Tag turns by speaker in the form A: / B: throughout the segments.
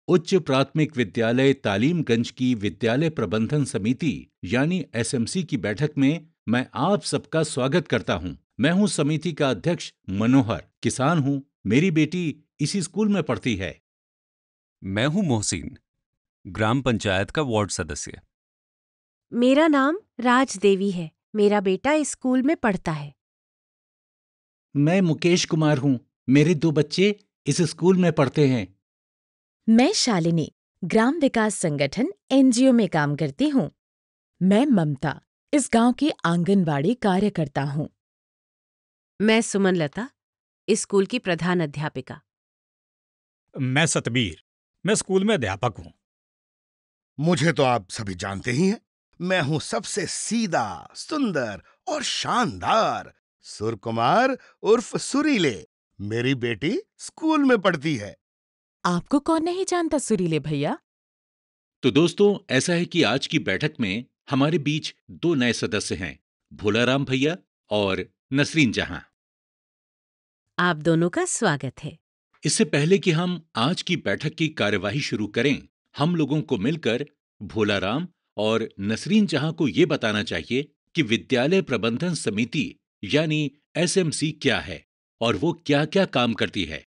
A: उच्च प्राथमिक विद्यालय तालीमगंज की विद्यालय प्रबंधन समिति यानी एसएमसी की बैठक में मैं आप सबका स्वागत करता हूं। मैं हूं समिति का अध्यक्ष मनोहर, किसान हूं। मेरी बेटी इसी स्कूल में पढ़ती है।
B: मैं हूं मोहसिन, ग्राम पंचायत का वार्ड सदस्य।
C: मेरा नाम राज देवी है। मेरा बेटा इस स्कूल में पढ़ता है।
A: मैं मुकेश कुमार हूं। मेरे 2 बच्चे इस स्कूल में पढ़ते हैं।
D: मैं शालिनी, ग्राम विकास संगठन एनजीओ में काम करती हूँ। मैं ममता, इस गांव की आंगनवाड़ी कार्यकर्ता हूँ।
C: मैं सुमन लता, इस स्कूल की प्रधान अध्यापिका।
E: मैं सतबीर, मैं स्कूल में अध्यापक हूँ।
F: मुझे तो आप सभी जानते ही हैं। मैं हूं सबसे सीधा, सुंदर और शानदार सुरकुमार उर्फ सुरीले। मेरी बेटी स्कूल में पढ़ती है।
D: आपको कौन नहीं जानता सुरीले भैया?
A: तो दोस्तों, ऐसा है कि आज की बैठक में हमारे बीच 2 नए सदस्य हैं, भोलाराम भैया और नसरीन जहां।
C: आप दोनों का स्वागत है।
A: इससे पहले कि हम आज की बैठक की कार्यवाही शुरू करें, हम लोगों को मिलकर भोलाराम और नसरीन जहां को ये बताना चाहिए कि विद्यालय प्रबंधन समिति यानी एसएमसी क्या है और वो क्या-क्या काम करती है।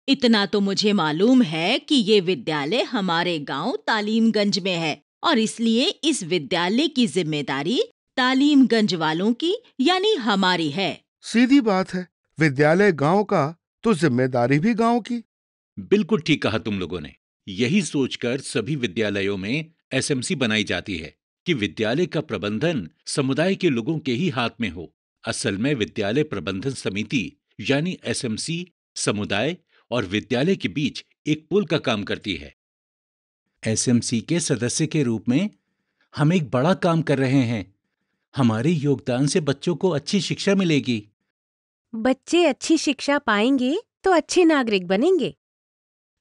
G: इतना तो मुझे मालूम है कि ये विद्यालय हमारे गांव तालीमगंज में है और इसलिए इस विद्यालय की जिम्मेदारी तालीमगंज वालों की यानी हमारी है।
F: सीधी बात है, विद्यालय गांव का तो जिम्मेदारी भी गांव की।
A: बिल्कुल ठीक कहा तुम लोगों ने। यही सोचकर सभी विद्यालयों में एसएमसी बनाई जाती है कि विद्यालय का प्रबंधन समुदाय के लोगों के ही हाथ में हो। असल में विद्यालय प्रबंधन समिति यानी एसएमसी समुदाय और विद्यालय के बीच एक पुल का काम करती है। एसएमसी के सदस्य के रूप में हम एक बड़ा काम कर रहे हैं। हमारे योगदान से बच्चों को अच्छी शिक्षा मिलेगी।
C: बच्चे अच्छी शिक्षा पाएंगे तो अच्छे नागरिक बनेंगे।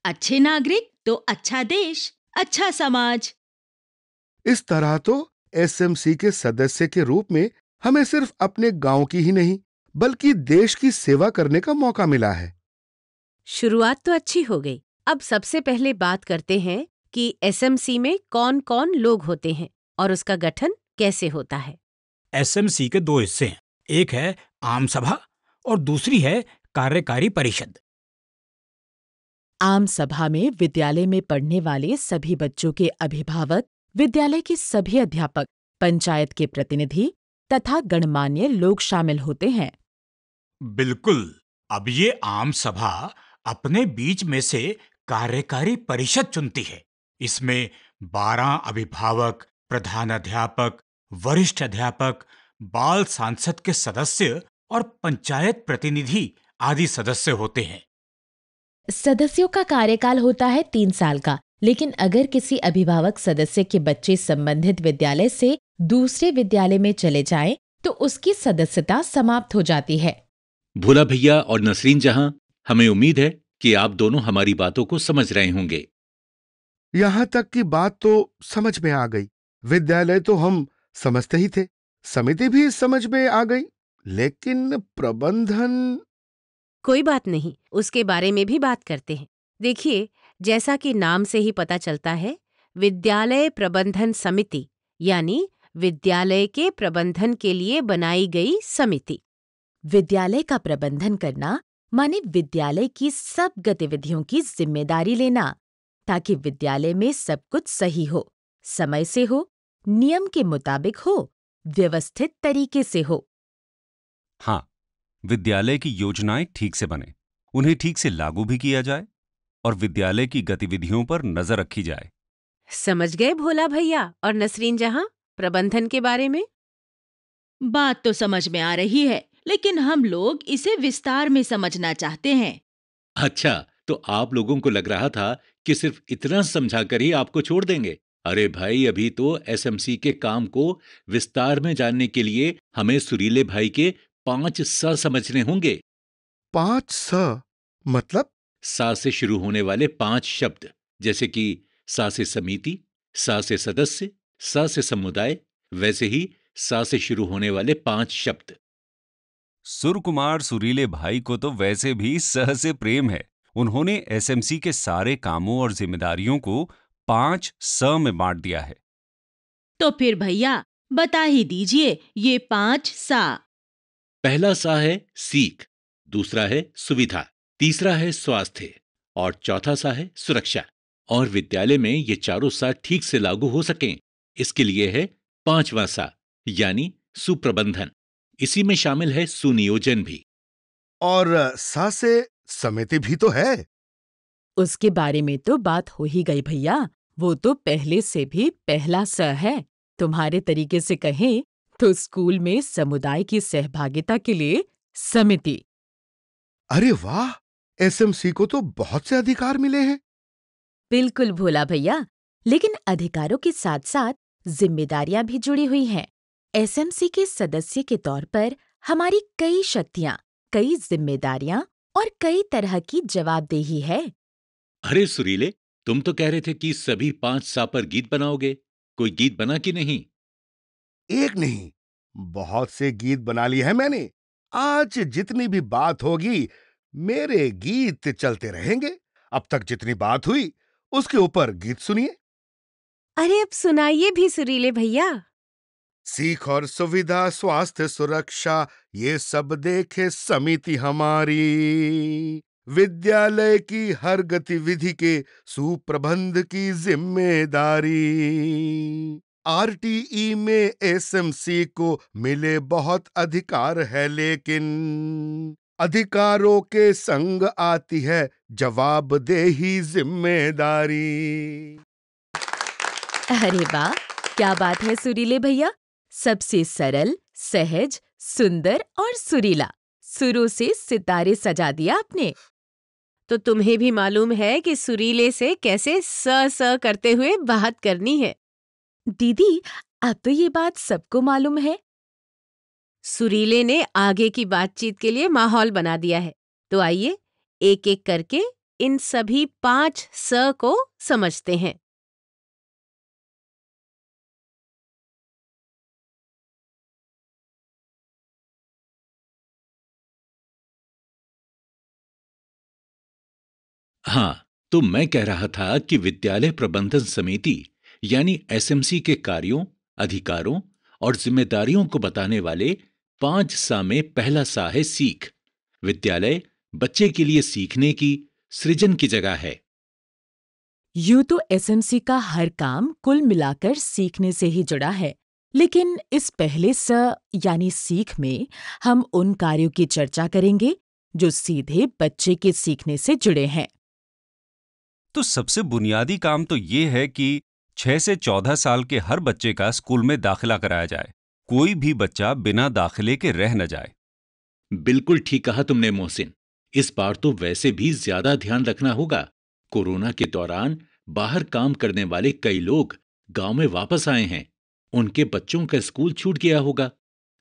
G: अच्छे नागरिक तो अच्छा देश, अच्छा समाज।
F: इस तरह तो एसएमसी के सदस्य के रूप में हमें सिर्फ अपने गांव की ही नहीं बल्कि देश की सेवा करने का मौका मिला है।
C: शुरुआत तो अच्छी हो गई। अब सबसे पहले बात करते हैं कि एसएमसी में कौन-कौन लोग होते हैं और उसका गठन कैसे होता है।
E: एसएमसी के 2 हिस्से हैं, एक है आम सभा और दूसरी है कार्यकारी परिषद।
D: आम सभा में विद्यालय में पढ़ने वाले सभी बच्चों के अभिभावक, विद्यालय के सभी अध्यापक, पंचायत के प्रतिनिधि तथा गणमान्य लोग शामिल होते हैं।
E: बिल्कुल। अब ये आम सभा अपने बीच में से कार्यकारी परिषद चुनती है। इसमें 12 अभिभावक, प्रधान अध्यापक, वरिष्ठ अध्यापक, बाल सांसद के सदस्य और पंचायत प्रतिनिधि आदि सदस्य होते हैं।
D: सदस्यों का कार्यकाल होता है 3 साल का, लेकिन अगर किसी अभिभावक सदस्य के बच्चे संबंधित विद्यालय से दूसरे विद्यालय में चले जाएं, तो उसकी सदस्यता समाप्त हो जाती है।
A: भोला भैया और नसरीन जहां, हमें उम्मीद है कि आप दोनों हमारी बातों को समझ रहे होंगे।
F: यहां तक की बात तो समझ में आ गई। विद्यालय तो हम समझते ही थे, समिति भी समझ में आ गई, लेकिन प्रबंधन।
C: कोई बात नहीं, उसके बारे में भी बात करते हैं। देखिए, जैसा कि नाम से ही पता चलता है, विद्यालय प्रबंधन समिति यानी विद्यालय के प्रबंधन के लिए बनाई गई समिति।
D: विद्यालय का प्रबंधन करना माने विद्यालय की सब गतिविधियों की जिम्मेदारी लेना, ताकि विद्यालय में सब कुछ सही हो, समय से हो, नियम के मुताबिक हो, व्यवस्थित तरीके से हो।
B: हाँ, विद्यालय की योजनाएं ठीक से बने, उन्हें ठीक से लागू भी किया जाए और विद्यालय की गतिविधियों पर नजर रखी जाए।
C: समझ गए भोला भैया और नसरीन जहां प्रबंधन के बारे में?
G: बात तो समझ में आ रही है, लेकिन हम लोग इसे विस्तार में समझना चाहते हैं।
A: अच्छा, तो आप लोगों को लग रहा था कि सिर्फ इतना समझाकर ही आपको छोड़ देंगे। अरे भाई, अभी तो एसएमसी के काम को विस्तार में जानने के लिए हमें सुरीले भाई के 5 स समझने होंगे।
F: 5 स मतलब?
A: सा से शुरू होने वाले 5 शब्द, जैसे कि सा से समिति, सा से सदस्य, सा से समुदाय, वैसे ही सा से शुरू होने वाले 5 शब्द।
B: सुरकुमार सुरीले भाई को तो वैसे भी स से प्रेम है। उन्होंने एसएमसी के सारे कामों और जिम्मेदारियों को 5 स में बांट दिया है।
G: तो फिर भैया बता ही दीजिए ये 5 सा।
A: पहला सा है सीख, दूसरा है सुविधा, तीसरा है स्वास्थ्य और चौथा सा है सुरक्षा। और विद्यालय में ये चारों सा ठीक से लागू हो सकें, इसके लिए है 5वां सा, यानी सुप्रबंधन। इसी में शामिल है सुनियोजन भी।
F: और सा से समिति भी तो है।
D: उसके बारे में तो बात हो ही गई भैया, वो तो पहले से भी पहला स है। तुम्हारे तरीके से कहें तो स्कूल में समुदाय की सहभागिता के लिए समिति।
F: अरे वाह, एसएमसी को तो बहुत से अधिकार मिले हैं।
D: बिल्कुल भोला भैया, लेकिन अधिकारों के साथ साथ जिम्मेदारियां भी जुड़ी हुई हैं। एसएमसी के सदस्य के तौर पर हमारी कई शक्तियां, कई जिम्मेदारियां और कई तरह की जवाबदेही है।
A: अरे सुरीले, तुम तो कह रहे थे कि सभी 5 सा पर गीत बनाओगे। कोई गीत बना कि नहीं?
F: एक नहीं, बहुत से गीत बना लिए हैं मैंने। आज जितनी भी बात होगी, मेरे गीत चलते रहेंगे। अब तक जितनी बात हुई, उसके ऊपर गीत सुनिए।
C: अरे अब सुनाइए भी सुरीले भैया।
F: सीख और सुविधा, स्वास्थ्य सुरक्षा, ये सब देखे समिति हमारी। विद्यालय की हर गतिविधि के सुप्रबंध की जिम्मेदारी। आरटीई में एसएमसी को मिले बहुत अधिकार है, लेकिन अधिकारों के संग आती है जवाबदेही, जिम्मेदारी।
D: अरे वाह, क्या बात है सुरीले भैया। सबसे सरल, सहज, सुंदर और सुरीला, सुरों से सितारे सजा दिया आपने।
C: तो तुम्हें भी मालूम है कि सुरीले से कैसे स करते हुए बात करनी है।
D: दीदी, अब तो ये बात सबको मालूम है।
C: सुरीले ने आगे की बातचीत के लिए माहौल बना दिया है। तो आइए एक एक करके इन सभी 5 स को समझते हैं।
A: हाँ, तो मैं कह रहा था कि विद्यालय प्रबंधन समिति यानी एसएमसी के कार्यों, अधिकारों और जिम्मेदारियों को बताने वाले 5 सा में पहला सा है सीख। विद्यालय बच्चे के लिए सीखने की, सृजन की जगह है।
D: यूं तो एसएमसी का हर काम कुल मिलाकर सीखने से ही जुड़ा है, लेकिन इस पहले स यानी सीख में हम उन कार्यों की चर्चा करेंगे जो सीधे बच्चे के सीखने से जुड़े हैं।
B: तो सबसे बुनियादी काम तो ये है कि 6 से 14 साल के हर बच्चे का स्कूल में दाखिला कराया जाए। कोई भी बच्चा बिना दाखिले के रह न जाए।
A: बिल्कुल ठीक कहा तुमने मोहसिन। इस बार तो वैसे भी ज्यादा ध्यान रखना होगा। कोरोना के दौरान बाहर काम करने वाले कई लोग गांव में वापस आए हैं। उनके बच्चों का स्कूल छूट गया होगा।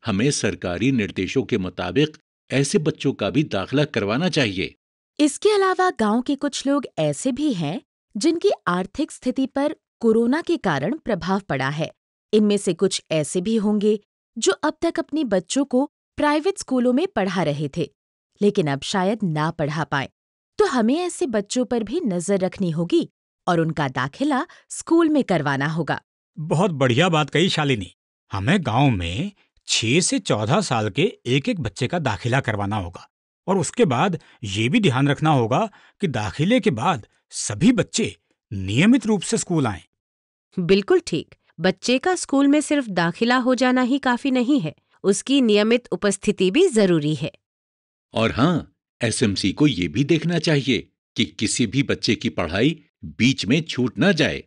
A: हमें सरकारी निर्देशों के मुताबिक ऐसे बच्चों का भी दाखिला करवाना चाहिए।
D: इसके अलावा गांव के कुछ लोग ऐसे भी हैं जिनकी आर्थिक स्थिति पर कोरोना के कारण प्रभाव पड़ा है। इनमें से कुछ ऐसे भी होंगे जो अब तक अपने बच्चों को प्राइवेट स्कूलों में पढ़ा रहे थे, लेकिन अब शायद ना पढ़ा पाए। तो हमें ऐसे बच्चों पर भी नजर रखनी होगी और उनका दाखिला स्कूल में करवाना होगा।
E: बहुत बढ़िया बात कही शालिनी। हमें गांव में 6 से 14 साल के एक एक बच्चे का दाखिला करवाना होगा और उसके बाद ये भी ध्यान रखना होगा कि दाखिले के बाद सभी बच्चे नियमित रूप से स्कूल आएं।
C: बिल्कुल ठीक। बच्चे का स्कूल में सिर्फ दाखिला हो जाना ही काफी नहीं है, उसकी नियमित उपस्थिति भी जरूरी है।
A: और हाँ, एसएमसी को ये भी देखना चाहिए कि किसी भी बच्चे की पढ़ाई बीच में छूट ना जाए।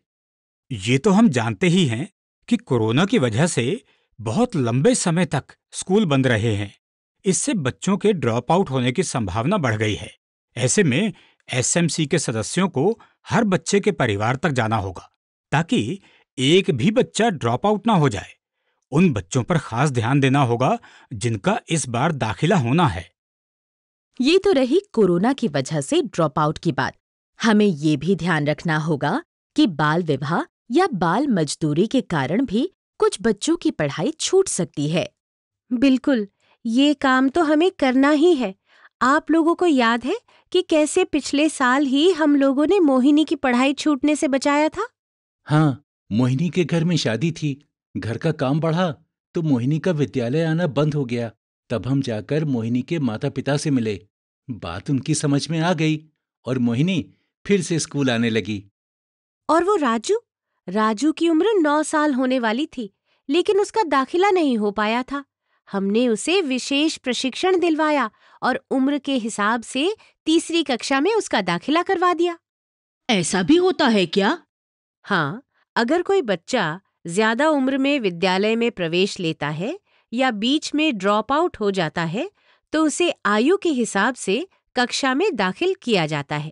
E: ये तो हम जानते ही हैं कि कोरोना की वजह से बहुत लंबे समय तक स्कूल बंद रहे हैं। इससे बच्चों के ड्रॉप आउट होने की संभावना बढ़ गई है। ऐसे में एसएमसी के सदस्यों को हर बच्चे के परिवार तक जाना होगा ताकि एक भी बच्चा ड्रॉप आउट ना हो जाए। उन बच्चों पर खास ध्यान देना होगा जिनका इस बार दाखिला होना है।
D: ये तो रही कोरोना की वजह से ड्रॉप आउट की बात। हमें ये भी ध्यान रखना होगा कि बाल विवाह या बाल मजदूरी के कारण भी कुछ बच्चों की पढ़ाई छूट सकती है।
C: बिल्कुल, ये काम तो हमें करना ही है। आप लोगों को याद है कि कैसे पिछले साल ही हम लोगों ने मोहिनी की पढ़ाई छूटने से बचाया था?
A: हाँ, मोहिनी के घर में शादी थी। घर का काम बढ़ा तो मोहिनी का विद्यालय आना बंद हो गया। तब हम जाकर मोहिनी के माता पिता से मिले। बात उनकी समझ में आ गई और मोहिनी फिर से स्कूल आने लगी।
C: और वो राजू की उम्र 9 साल होने वाली थी, लेकिन उसका दाखिला नहीं हो पाया था। हमने उसे विशेष प्रशिक्षण दिलवाया और उम्र के हिसाब से तीसरी कक्षा में उसका दाखिला करवा दिया।
G: ऐसा भी होता है क्या?
C: हाँ, अगर कोई बच्चा ज्यादा उम्र में विद्यालय में प्रवेश लेता है या बीच में ड्रॉप आउट हो जाता है, तो उसे आयु के हिसाब से कक्षा में दाखिल किया जाता है।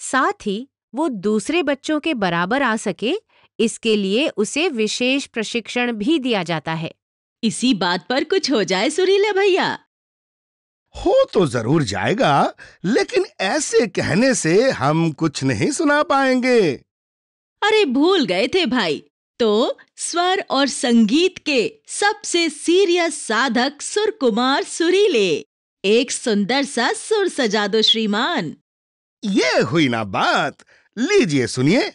C: साथ ही वो दूसरे बच्चों के बराबर आ सके, इसके लिए उसे विशेष प्रशिक्षण भी दिया जाता है।
G: इसी बात पर कुछ हो जाए सुरीले भैया।
F: हो तो जरूर जाएगा, लेकिन ऐसे कहने से हम कुछ नहीं सुना पाएंगे।
G: अरे भूल गए थे भाई, तो स्वर और संगीत के सबसे सीरियस साधक सुरकुमार सुरीले। एक सुंदर सा सुर सजा दो श्रीमान।
F: ये हुई ना बात। लीजिए सुनिए।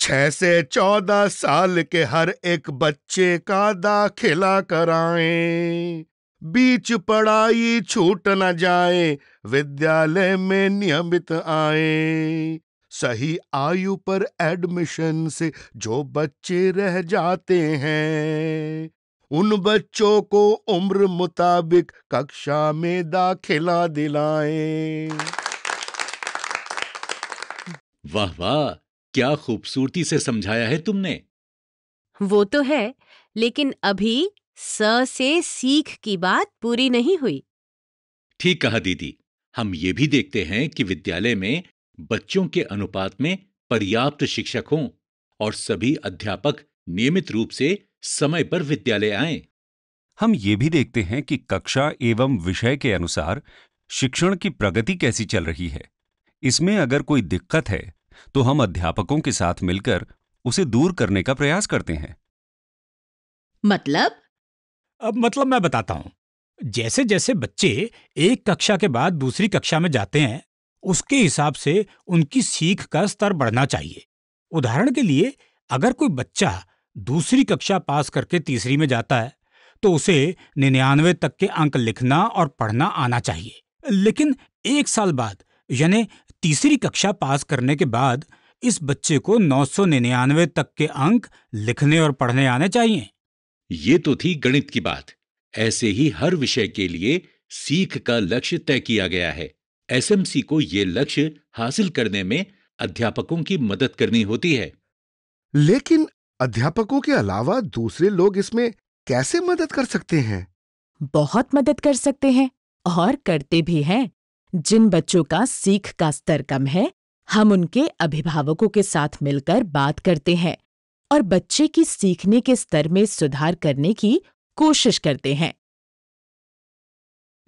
F: 6 से 14 साल के हर एक बच्चे का दाखिला कराएं, बीच पढ़ाई छूट न जाए, विद्यालय में नियमित आए। सही आयु पर एडमिशन से जो बच्चे रह जाते हैं, उन बच्चों को उम्र मुताबिक कक्षा में दाखिला दिलाएं।
A: वाह वाह, क्या खूबसूरती से समझाया है तुमने।
C: वो तो है, लेकिन अभी स से सीख की बात पूरी नहीं हुई।
A: ठीक कहा दीदी। हम ये भी देखते हैं कि विद्यालय में बच्चों के अनुपात में पर्याप्त शिक्षक हों और सभी अध्यापक नियमित रूप से समय पर विद्यालय आएं।
B: हम ये भी देखते हैं कि कक्षा एवं विषय के अनुसार शिक्षण की प्रगति कैसी चल रही है। इसमें अगर कोई दिक्कत है तो हम अध्यापकों के साथ मिलकर उसे दूर करने का प्रयास करते हैं।
G: मतलब?
E: अब मतलब मैं बताता हूं। जैसे जैसे बच्चे एक कक्षा के बाद दूसरी कक्षा में जाते हैं, उसके हिसाब से उनकी सीख का स्तर बढ़ना चाहिए। उदाहरण के लिए, अगर कोई बच्चा दूसरी कक्षा पास करके तीसरी में जाता है, तो उसे 99 तक के अंक लिखना और पढ़ना आना चाहिए। लेकिन 1 साल बाद, यानी तीसरी कक्षा पास करने के बाद, इस बच्चे को 999 तक के अंक लिखने और पढ़ने आने चाहिए।
A: ये तो थी गणित की बात। ऐसे ही हर विषय के लिए सीख का लक्ष्य तय किया गया है। एसएमसी को ये लक्ष्य हासिल करने में अध्यापकों की मदद करनी होती है।
F: लेकिन अध्यापकों के अलावा दूसरे लोग इसमें कैसे मदद कर सकते हैं?
D: बहुत मदद कर सकते हैं और करते भी हैं। जिन बच्चों का सीख का स्तर कम है, हम उनके अभिभावकों के साथ मिलकर बात करते हैं और बच्चे की सीखने के स्तर में सुधार करने की कोशिश करते हैं।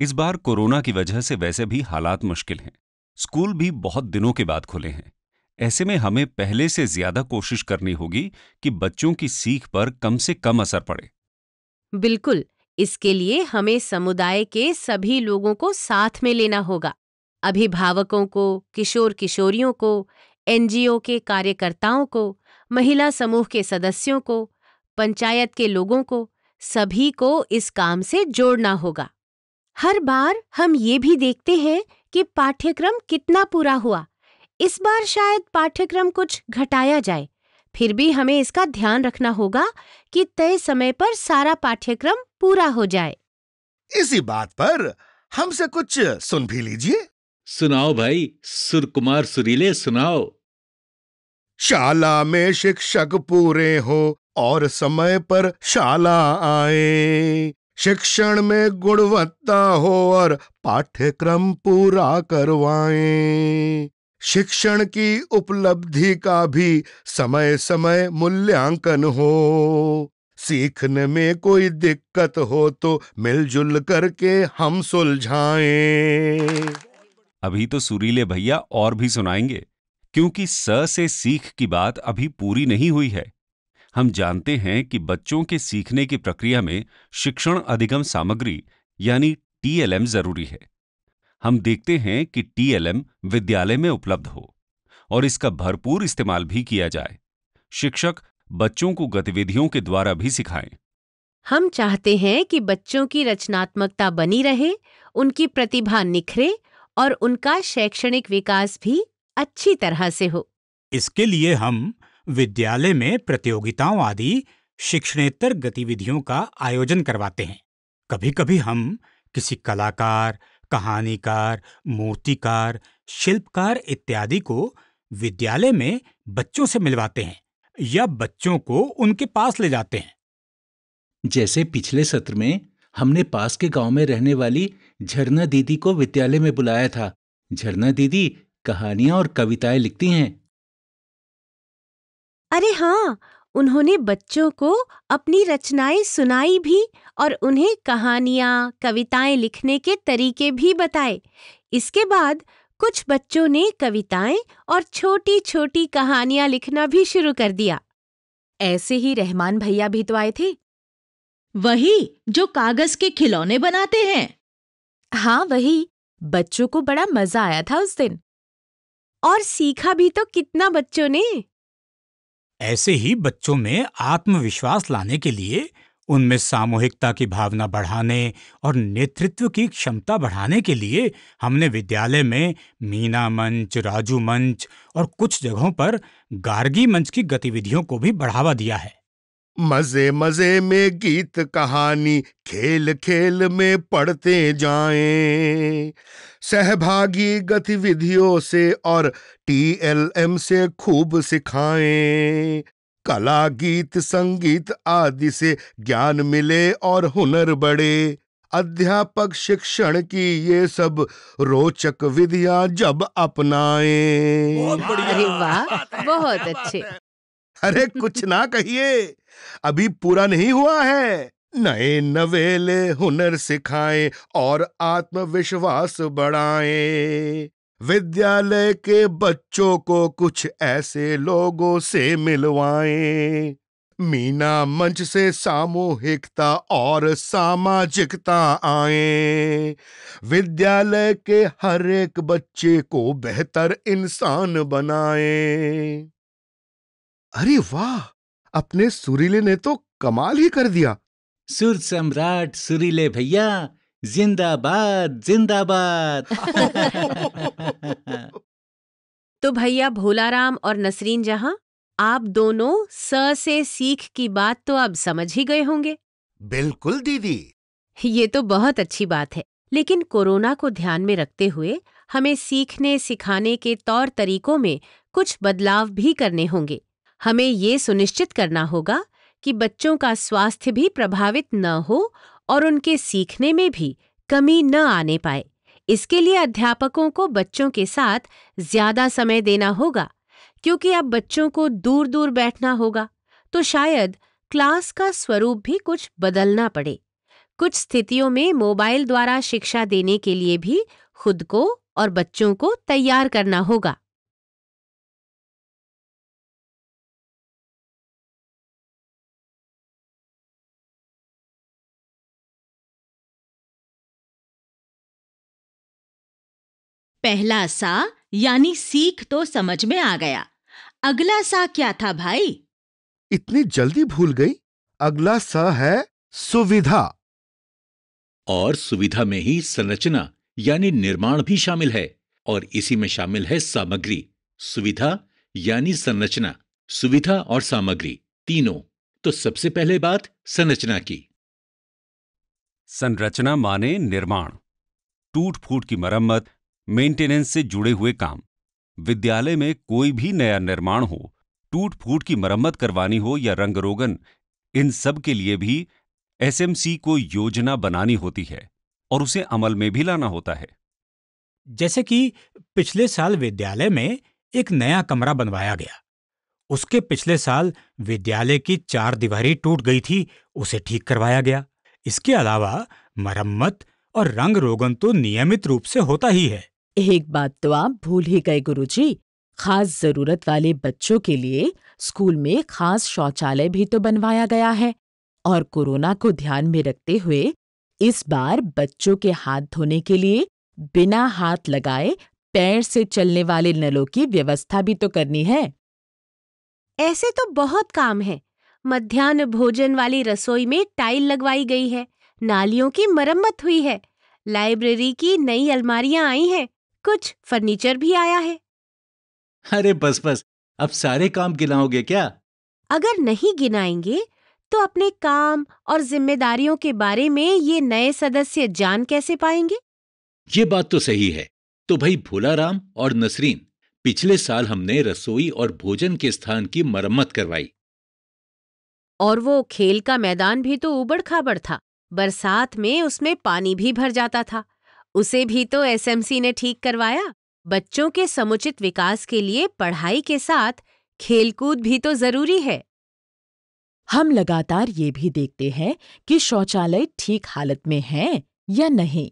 B: इस बार कोरोना की वजह से वैसे भी हालात मुश्किल हैं। स्कूल भी बहुत दिनों के बाद खुले हैं। ऐसे में हमें पहले से ज्यादा कोशिश करनी होगी कि बच्चों की सीख पर कम से कम असर पड़े।
C: बिल्कुल, इसके लिए हमें समुदाय के सभी लोगों को साथ में लेना होगा। अभिभावकों को, किशोर किशोरियों को, एनजीओ के कार्यकर्ताओं को, महिला समूह के सदस्यों को, पंचायत के लोगों को, सभी को इस काम से जोड़ना होगा। हर बार हम ये भी देखते हैं कि पाठ्यक्रम कितना पूरा हुआ। इस बार शायद पाठ्यक्रम कुछ घटाया जाए। फिर भी हमें इसका ध्यान रखना होगा कि तय समय पर सारा पाठ्यक्रम पूरा हो जाए।
F: इसी बात पर हमसे कुछ सुन भी लीजिए।
A: सुनाओ भाई, सुरकुमार सुरीले, सुनाओ।
F: शाला में शिक्षक पूरे हो और समय पर शाला आए, शिक्षण में गुणवत्ता हो और पाठ्यक्रम पूरा करवाएं। शिक्षण की उपलब्धि का भी समय समय मूल्यांकन हो। सीखने में कोई दिक्कत हो तो मिलजुल करके हम सुलझाएं।
B: अभी तो सुरीले भैया और भी सुनाएंगे, क्योंकि स से सीख की बात अभी पूरी नहीं हुई है। हम जानते हैं कि बच्चों के सीखने की प्रक्रिया में शिक्षण अधिगम सामग्री यानी TLM जरूरी है। हम देखते हैं कि TLM विद्यालय में उपलब्ध हो और इसका भरपूर इस्तेमाल भी किया जाए। शिक्षक बच्चों को गतिविधियों के द्वारा भी सिखाएं।
C: हम चाहते हैं कि बच्चों की रचनात्मकता बनी रहे, उनकी प्रतिभा निखरे और उनका शैक्षणिक विकास भी अच्छी तरह से हो।
E: इसके लिए हम विद्यालय में प्रतियोगिताओं आदि शिक्षणेतर गतिविधियों का आयोजन करवाते हैं। कभी-कभी हम किसी कलाकार, कहानीकार, मूर्तिकार, शिल्पकार इत्यादि को विद्यालय में बच्चों से मिलवाते हैं या बच्चों को उनके पास ले जाते हैं।
A: जैसे पिछले सत्र में हमने पास के गांव में रहने वाली झरना दीदी को विद्यालय में बुलाया था। झरना दीदी कहानियां और कविताएं लिखती हैं।
C: अरे हाँ, उन्होंने बच्चों को अपनी रचनाएं सुनाई भी और उन्हें कहानियां, कविताएं लिखने के तरीके भी बताए। इसके बाद कुछ बच्चों ने कविताएं और छोटी-छोटी कहानियां लिखना भी शुरू कर दिया।
D: ऐसे ही रहमान भैया भी तो आए थे।
G: वही जो कागज के खिलौने बनाते हैं।
D: हाँ वही, बच्चों को बड़ा मजा आया था उस दिन।
C: और सीखा भी तो कितना बच्चों ने।
E: ऐसे ही बच्चों में आत्मविश्वास लाने के लिए, उनमें सामूहिकता की भावना बढ़ाने और नेतृत्व की क्षमता बढ़ाने के लिए हमने विद्यालय में मीना मंच, राजू मंच और कुछ जगहों पर गार्गी मंच की गतिविधियों को भी बढ़ावा दिया है।
F: मजे मजे में गीत कहानी खेल खेल में पढ़ते जाएं, सहभागी गतिविधियों से और TLM से खूब सिखाएं, कला गीत संगीत आदि से ज्ञान मिले और हुनर बढ़े। अध्यापक शिक्षण की ये सब रोचक विधियां जब अपनाएं।
C: अरे वाह, बहुत अच्छे।
F: अरे कुछ ना कहिए, अभी पूरा नहीं हुआ है। नए नवेले हुनर सिखाएं और आत्मविश्वास बढ़ाएं। विद्यालय के बच्चों को कुछ ऐसे लोगों से मिलवाएं। मीना मंच से सामूहिकता और सामाजिकता आए। विद्यालय के हर एक बच्चे को बेहतर इंसान बनाएं। अरे वाह, अपने सुरीले ने तो कमाल ही कर दिया।
A: सुर सम्राट सुरीले भैया जिंदाबाद जिंदाबाद।
C: तो भैया भोलाराम और नसरीन जहां, आप दोनों स से सीख की बात तो अब समझ ही गए होंगे।
F: बिल्कुल दीदी।
C: ये तो बहुत अच्छी बात है, लेकिन कोरोना को ध्यान में रखते हुए हमें सीखने सिखाने के तौर तरीकों में कुछ बदलाव भी करने होंगे। हमें ये सुनिश्चित करना होगा कि बच्चों का स्वास्थ्य भी प्रभावित न हो और उनके सीखने में भी कमी न आने पाए। इसके लिए अध्यापकों को बच्चों के साथ ज्यादा समय देना होगा, क्योंकि अब बच्चों को दूर दूर बैठना होगा, तो शायद क्लास का स्वरूप भी कुछ बदलना पड़े। कुछ स्थितियों में मोबाइल द्वारा शिक्षा देने के लिए भी खुद को और बच्चों को तैयार करना होगा।
G: पहला सा यानी सीख तो समझ में आ गया। अगला सा क्या था भाई?
F: इतनी जल्दी भूल गई? अगला स है सुविधा।
A: और सुविधा में ही संरचना यानी निर्माण भी शामिल है, और इसी में शामिल है सामग्री। सुविधा यानी संरचना, सुविधा और सामग्री तीनों। तो सबसे पहले बात संरचना की।
B: संरचना माने निर्माण, टूट फूट की मरम्मत, मेंटेनेंस से जुड़े हुए काम। विद्यालय में कोई भी नया निर्माण हो, टूट फूट की मरम्मत करवानी हो या रंग रोगन, इन सब के लिए भी SMC को योजना बनानी होती है और उसे अमल में भी लाना होता है।
E: जैसे कि पिछले साल विद्यालय में एक नया कमरा बनवाया गया। उसके पिछले साल विद्यालय की 4 दीवारें टूट गई थी, उसे ठीक करवाया गया। इसके अलावा मरम्मत और रंग रोगन तो नियमित रूप से होता ही है।
D: एक बात तो आप भूल ही गए गुरुजी, खास जरूरत वाले बच्चों के लिए स्कूल में खास शौचालय भी तो बनवाया गया है। और कोरोना को ध्यान में रखते हुए इस बार बच्चों के हाथ धोने के लिए बिना हाथ लगाए पैर से चलने वाले नलों की व्यवस्था भी तो करनी है।
C: ऐसे तो बहुत काम है। मध्याह्न भोजन वाली रसोई में टाइल लगवाई गई है, नालियों की मरम्मत हुई है, लाइब्रेरी की नई अलमारियां आई हैं, कुछ फर्नीचर भी आया है।
A: अरे बस बस, अब सारे काम गिनाओगे क्या?
C: अगर नहीं गिनाएंगे तो अपने काम और जिम्मेदारियों के बारे में ये नए सदस्य जान कैसे पाएंगे?
A: ये बात तो सही है। तो भाई भोलाराम और नसरीन, पिछले साल हमने रसोई और भोजन के स्थान की मरम्मत करवाई।
C: और वो खेल का मैदान भी तो उबड़ खाबड़ था, बरसात में उसमें पानी भी भर जाता था, उसे भी तो एसएमसी ने ठीक करवाया। बच्चों के समुचित विकास के लिए पढ़ाई के साथ खेलकूद भी तो जरूरी है।
D: हम लगातार ये भी देखते हैं कि शौचालय ठीक हालत में है या नहीं।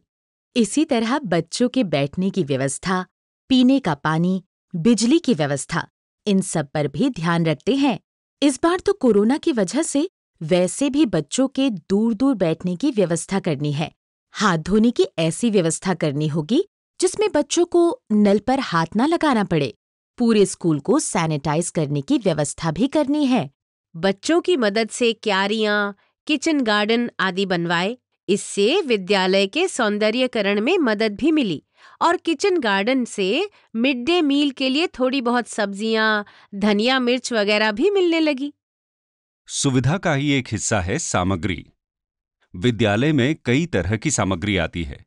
D: इसी तरह बच्चों के बैठने की व्यवस्था, पीने का पानी, बिजली की व्यवस्था, इन सब पर भी ध्यान रखते हैं। इस बार तो कोरोना की वजह से वैसे भी बच्चों के दूर दूर बैठने की व्यवस्था करनी है। हाथ धोने की ऐसी व्यवस्था करनी होगी जिसमें बच्चों को नल पर हाथ न लगाना पड़े। पूरे स्कूल को सैनिटाइज करने की व्यवस्था भी करनी है।
C: बच्चों की मदद से क्यारियां, किचन गार्डन आदि बनवाए। इससे विद्यालय के सौंदर्यीकरण में मदद भी मिली और किचन गार्डन से मिड डे मील के लिए थोड़ी बहुत सब्जियां, धनिया मिर्च वगैरह भी मिलने लगी।
B: सुविधा का ही एक हिस्सा है सामग्री। विद्यालय में कई तरह की सामग्री आती है,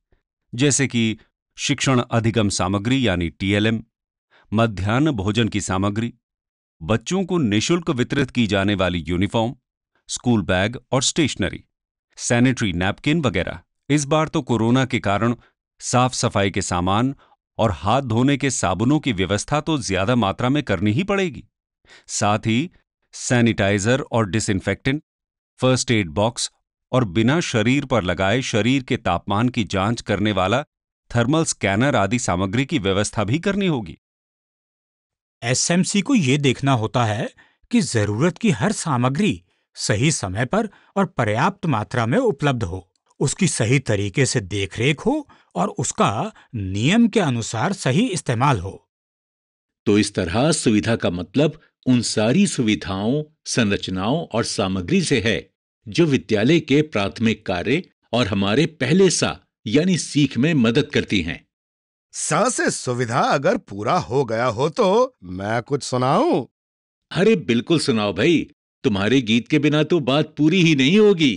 B: जैसे कि शिक्षण अधिगम सामग्री यानी टीएलएम, मध्याह्न भोजन की सामग्री, बच्चों को निःशुल्क वितरित की जाने वाली यूनिफॉर्म, स्कूल बैग और स्टेशनरी, सैनिटरी नैपकिन वगैरह। इस बार तो कोरोना के कारण साफ सफाई के सामान और हाथ धोने के साबुनों की व्यवस्था तो ज्यादा मात्रा में करनी ही पड़ेगी। साथ ही सैनिटाइजर और डिसइंफेक्टेंट, फर्स्ट एड बॉक्स और बिना शरीर पर लगाए शरीर के तापमान की जांच करने वाला थर्मल स्कैनर आदि सामग्री की व्यवस्था भी करनी होगी।
E: एसएमसी को ये देखना होता है कि जरूरत की हर सामग्री सही समय पर और पर्याप्त मात्रा में उपलब्ध हो, उसकी सही तरीके से देखरेख हो और उसका नियम के अनुसार सही इस्तेमाल हो।
A: तो इस तरह सुविधा का मतलब उन सारी सुविधाओं, संरचनाओं और सामग्री से है जो विद्यालय के प्राथमिक कार्य और हमारे पहले सा यानी सीख में मदद करती हैं।
F: सा से सुविधा अगर पूरा हो गया हो तो मैं कुछ सुनाऊं?
A: अरे बिल्कुल सुनाओ भाई, तुम्हारे गीत के बिना तो बात पूरी ही नहीं होगी।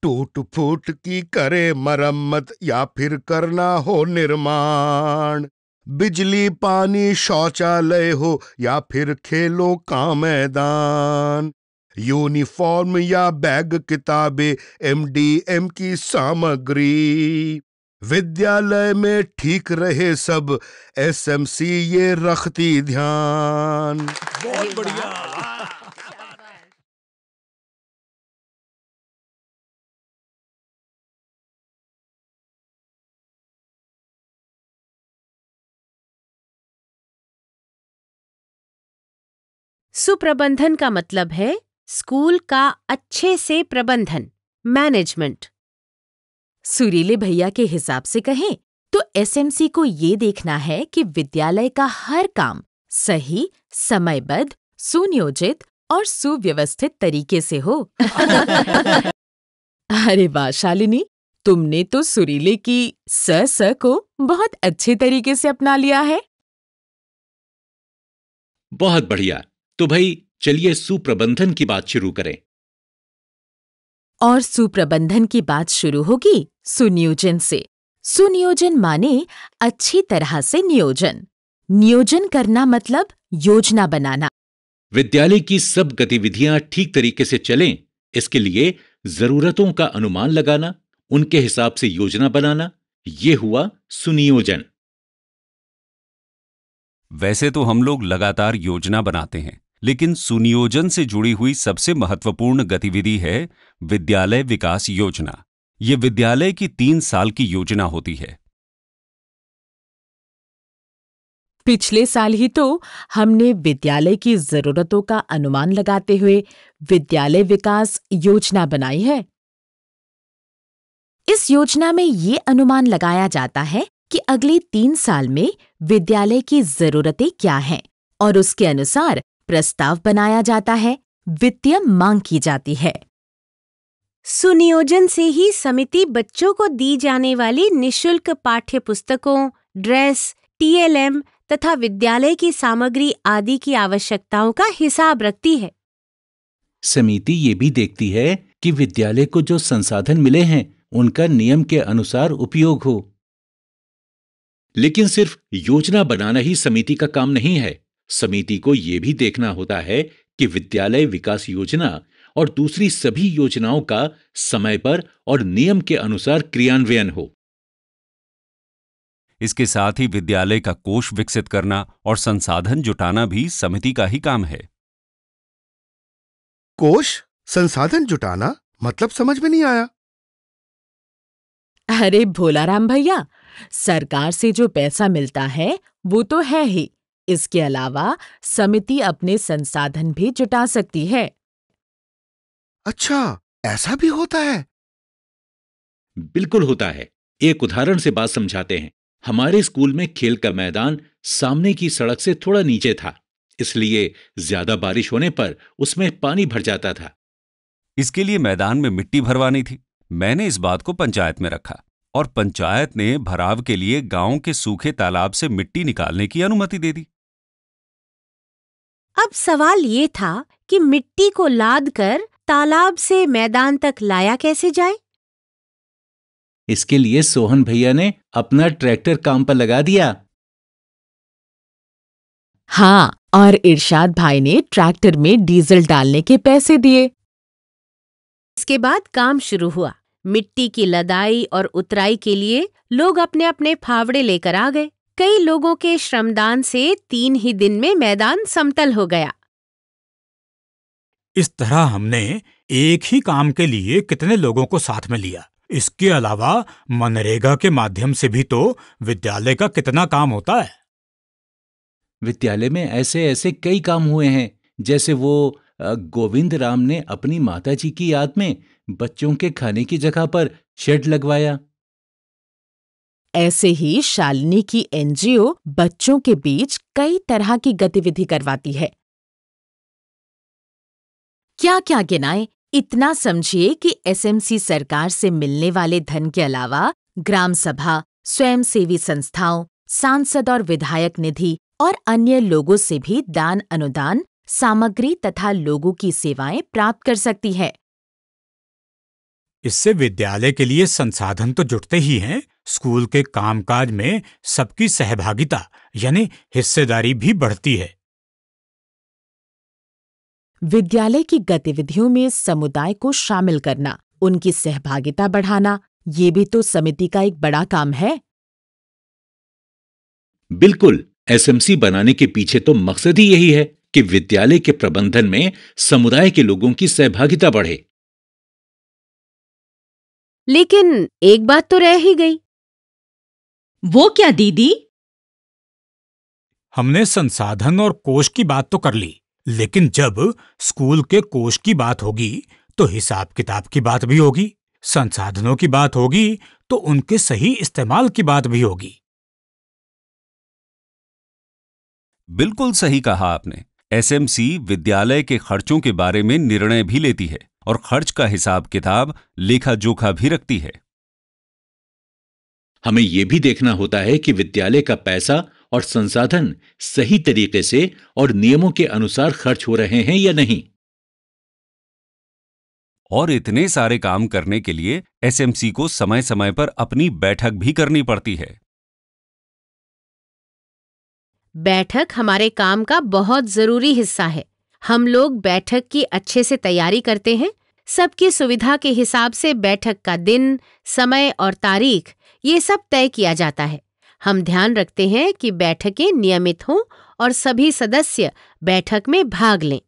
F: टूट फूट की करे मरम्मत या फिर करना हो निर्माण, बिजली पानी शौचालय हो या फिर खेलों का मैदान, यूनिफॉर्म या बैग किताबें एमडीएम की सामग्री, विद्यालय में ठीक रहे सब, एसएमसी ये रखती ध्यान।
E: बहुत बढ़िया।
C: सुप्रबंधन का मतलब है स्कूल का अच्छे से प्रबंधन, मैनेजमेंट।
D: सुरीले भैया के हिसाब से कहें तो एसएमसी को ये देखना है कि विद्यालय का हर काम सही, समयबद्ध, सुनियोजित और सुव्यवस्थित तरीके से हो। अरे वाह शालिनी, तुमने तो सुरीले की स को बहुत अच्छे तरीके से अपना लिया है।
A: बहुत बढ़िया। तो भाई चलिए सुप्रबंधन की बात शुरू करें।
D: और सुप्रबंधन की बात शुरू होगी सुनियोजन से। सुनियोजन माने अच्छी तरह से नियोजन। नियोजन करना मतलब योजना बनाना।
A: विद्यालय की सब गतिविधियां ठीक तरीके से चलें, इसके लिए जरूरतों का अनुमान लगाना, उनके हिसाब से योजना बनाना, ये हुआ सुनियोजन।
B: वैसे तो हम लोग लगातार योजना बनाते हैं, लेकिन सुनियोजन से जुड़ी हुई सबसे महत्वपूर्ण गतिविधि है विद्यालय विकास योजना। ये विद्यालय की 3 साल की योजना होती है।
D: पिछले साल ही तो हमने विद्यालय की जरूरतों का अनुमान लगाते हुए विद्यालय विकास योजना बनाई है। इस योजना में ये अनुमान लगाया जाता है कि अगले 3 साल में विद्यालय की जरूरतें क्या हैं और उसके अनुसार प्रस्ताव बनाया जाता है, वित्तीय मांग की जाती है।
C: सुनियोजन से ही समिति बच्चों को दी जाने वाली निशुल्क पाठ्य पुस्तकों, ड्रेस, टीएलएम तथा विद्यालय की सामग्री आदि की आवश्यकताओं का हिसाब रखती है।
A: समिति ये भी देखती है कि विद्यालय को जो संसाधन मिले हैं उनका नियम के अनुसार उपयोग हो। लेकिन सिर्फ योजना बनाना ही समिति का काम नहीं है। समिति को यह भी देखना होता है कि विद्यालय विकास योजना और दूसरी सभी योजनाओं का समय पर और नियम के अनुसार क्रियान्वयन हो।
B: इसके साथ ही विद्यालय का कोष विकसित करना और संसाधन जुटाना भी समिति का ही काम है।
F: कोष संसाधन जुटाना मतलब समझ में नहीं आया।
D: अरे भोलाराम भैया, सरकार से जो पैसा मिलता है वो तो है ही, इसके अलावा समिति अपने संसाधन भी जुटा सकती है।
F: अच्छा, ऐसा भी होता है?
A: बिल्कुल होता है। एक उदाहरण से बात समझाते हैं। हमारे स्कूल में खेल का मैदान सामने की सड़क से थोड़ा नीचे था, इसलिए ज्यादा बारिश होने पर उसमें पानी भर जाता था।
B: इसके लिए मैदान में मिट्टी भरवानी थी। मैंने इस बात को पंचायत में रखा और पंचायत ने भराव के लिए गांव के सूखे तालाब से मिट्टी निकालने की अनुमति दे दी।
C: अब सवाल ये था कि मिट्टी को लाद कर तालाब से मैदान तक लाया कैसे जाए?
A: इसके लिए सोहन भैया ने अपना ट्रैक्टर काम पर लगा दिया।
D: हाँ, और इरशाद भाई ने ट्रैक्टर में डीजल डालने के पैसे दिए।
C: इसके बाद काम शुरू हुआ। मिट्टी की लदाई और उतराई के लिए लोग अपने अपने फावड़े लेकर आ गए। कई लोगों के श्रमदान से 3 ही दिन में मैदान समतल हो गया।
E: इस तरह हमने एक ही काम के लिए कितने लोगों को साथ में लिया। इसके अलावा मनरेगा के माध्यम से भी तो विद्यालय का कितना काम होता है।
A: विद्यालय में ऐसे ऐसे कई काम हुए हैं, जैसे वो गोविंद राम ने अपनी माताजी की याद में बच्चों के खाने की जगह पर शेड लगवाया।
D: ऐसे ही शालिनी की एनजीओ बच्चों के बीच कई तरह की गतिविधि करवाती है। क्या क्या गिनाएं? इतना समझिए कि एसएमसी सरकार से मिलने वाले धन के अलावा ग्राम सभा, स्वयंसेवी संस्थाओं, सांसद और विधायक निधि और अन्य लोगों से भी दान अनुदान, सामग्री तथा लोगों की सेवाएं प्राप्त कर सकती है।
E: इससे विद्यालय के लिए संसाधन तो जुटते ही हैं, स्कूल के कामकाज में सबकी सहभागिता यानी हिस्सेदारी भी बढ़ती है।
D: विद्यालय की गतिविधियों में समुदाय को शामिल करना, उनकी सहभागिता बढ़ाना, ये भी तो समिति का एक बड़ा काम है।
A: बिल्कुल, एसएमसी बनाने के पीछे तो मकसद ही यही है कि विद्यालय के प्रबंधन में समुदाय के लोगों की सहभागिता बढ़े।
C: लेकिन एक बात तो रह ही गई।
G: वो क्या दीदी?
E: हमने संसाधन और कोष की बात तो कर ली, लेकिन जब स्कूल के कोष की बात होगी तो हिसाब किताब की बात भी होगी, संसाधनों की बात होगी तो उनके सही इस्तेमाल की बात भी होगी।
B: बिल्कुल सही कहा आपने। एसएमसी विद्यालय के खर्चों के बारे में निर्णय भी लेती है और खर्च का हिसाब किताब, लेखा जोखा भी रखती है।
A: हमें यह भी देखना होता है कि विद्यालय का पैसा और संसाधन सही तरीके से और नियमों के अनुसार खर्च हो रहे हैं या नहीं।
B: और इतने सारे काम करने के लिए एसएमसी को समय समय पर अपनी बैठक भी करनी पड़ती है।
C: बैठक हमारे काम का बहुत जरूरी हिस्सा है। हम लोग बैठक की अच्छे से तैयारी करते हैं। सबकी सुविधा के हिसाब से बैठक का दिन, समय और तारीख ये सब तय किया जाता है। हम ध्यान रखते हैं कि बैठकें नियमित हों और सभी सदस्य बैठक में भाग लें।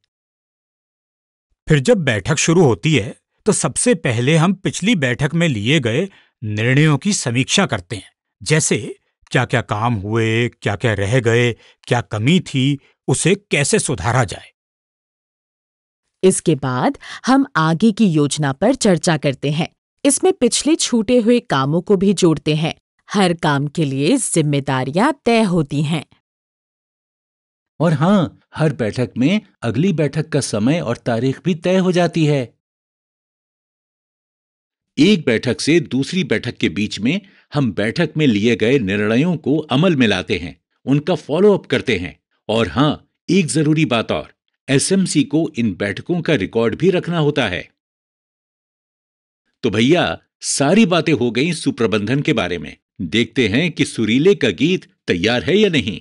E: फिर जब बैठक शुरू होती है तो सबसे पहले हम पिछली बैठक में लिए गए निर्णयों की समीक्षा करते हैं, जैसे क्या क्या काम हुए, क्या क्या रह गए, क्या कमी थी, उसे कैसे सुधारा जाए।
D: इसके बाद हम आगे की योजना पर चर्चा करते हैं। इसमें पिछले छूटे हुए कामों को भी जोड़ते हैं। हर काम के लिए जिम्मेदारियां तय होती हैं।
A: और हाँ, हर बैठक में अगली बैठक का समय और तारीख भी तय हो जाती है। एक बैठक से दूसरी बैठक के बीच में हम बैठक में लिए गए निर्णयों को अमल में लाते हैं, उनका फॉलो अप करते हैं। और हाँ, एक जरूरी बात और, एसएमसी को इन बैठकों का रिकॉर्ड भी रखना होता है। तो भैया, सारी बातें हो गई सुप्रबंधन के बारे में। देखते हैं कि सुरीले का गीत तैयार है या नहीं।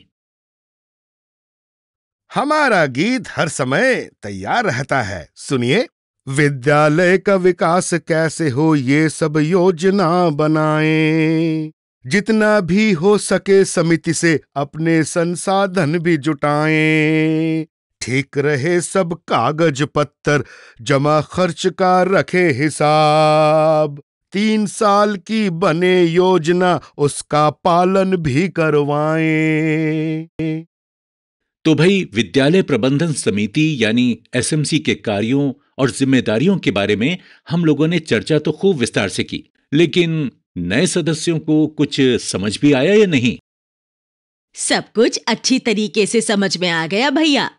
F: हमारा गीत हर समय तैयार रहता है, सुनिए। विद्यालय का विकास कैसे हो, ये सब योजना बनाएं। जितना भी हो सके समिति से अपने संसाधन भी जुटाएं। ठीक रहे सब कागज पत्तर, जमा खर्च का रखे हिसाब। 3 साल की बने योजना, उसका पालन भी करवाएं।
A: तो भाई, विद्यालय प्रबंधन समिति यानी एसएमसी के कार्यों और जिम्मेदारियों के बारे में हम लोगों ने चर्चा तो खूब विस्तार से की, लेकिन नए सदस्यों को कुछ समझ भी आया या नहीं?
G: सब कुछ अच्छी तरीके से समझ में आ गया भैया।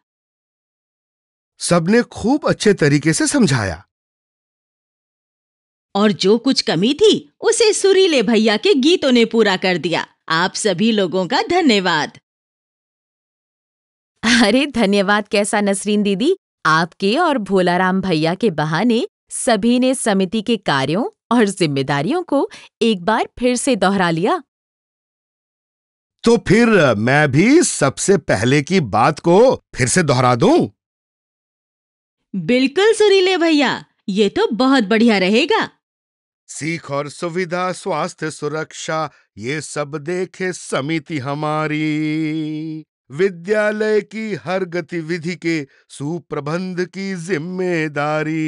F: सबने खूब अच्छे तरीके से समझाया।
G: और जो कुछ कमी थी उसे सुरीले भैया के गीतों ने पूरा कर दिया। आप सभी लोगों का धन्यवाद।
D: अरे धन्यवाद कैसा नसरीन दीदी, आपके और भोलाराम भैया के बहाने सभी ने समिति के कार्यों और जिम्मेदारियों को एक बार फिर से दोहरा लिया।
F: तो फिर मैं भी सबसे पहले की बात को फिर से दोहरा दूं?
G: बिल्कुल सुरीले भैया, ये तो बहुत बढ़िया रहेगा।
F: सीख और सुविधा, स्वास्थ्य, सुरक्षा, ये सब देखे समिति हमारी। विद्यालय की हर गतिविधि के सुप्रबंध की जिम्मेदारी।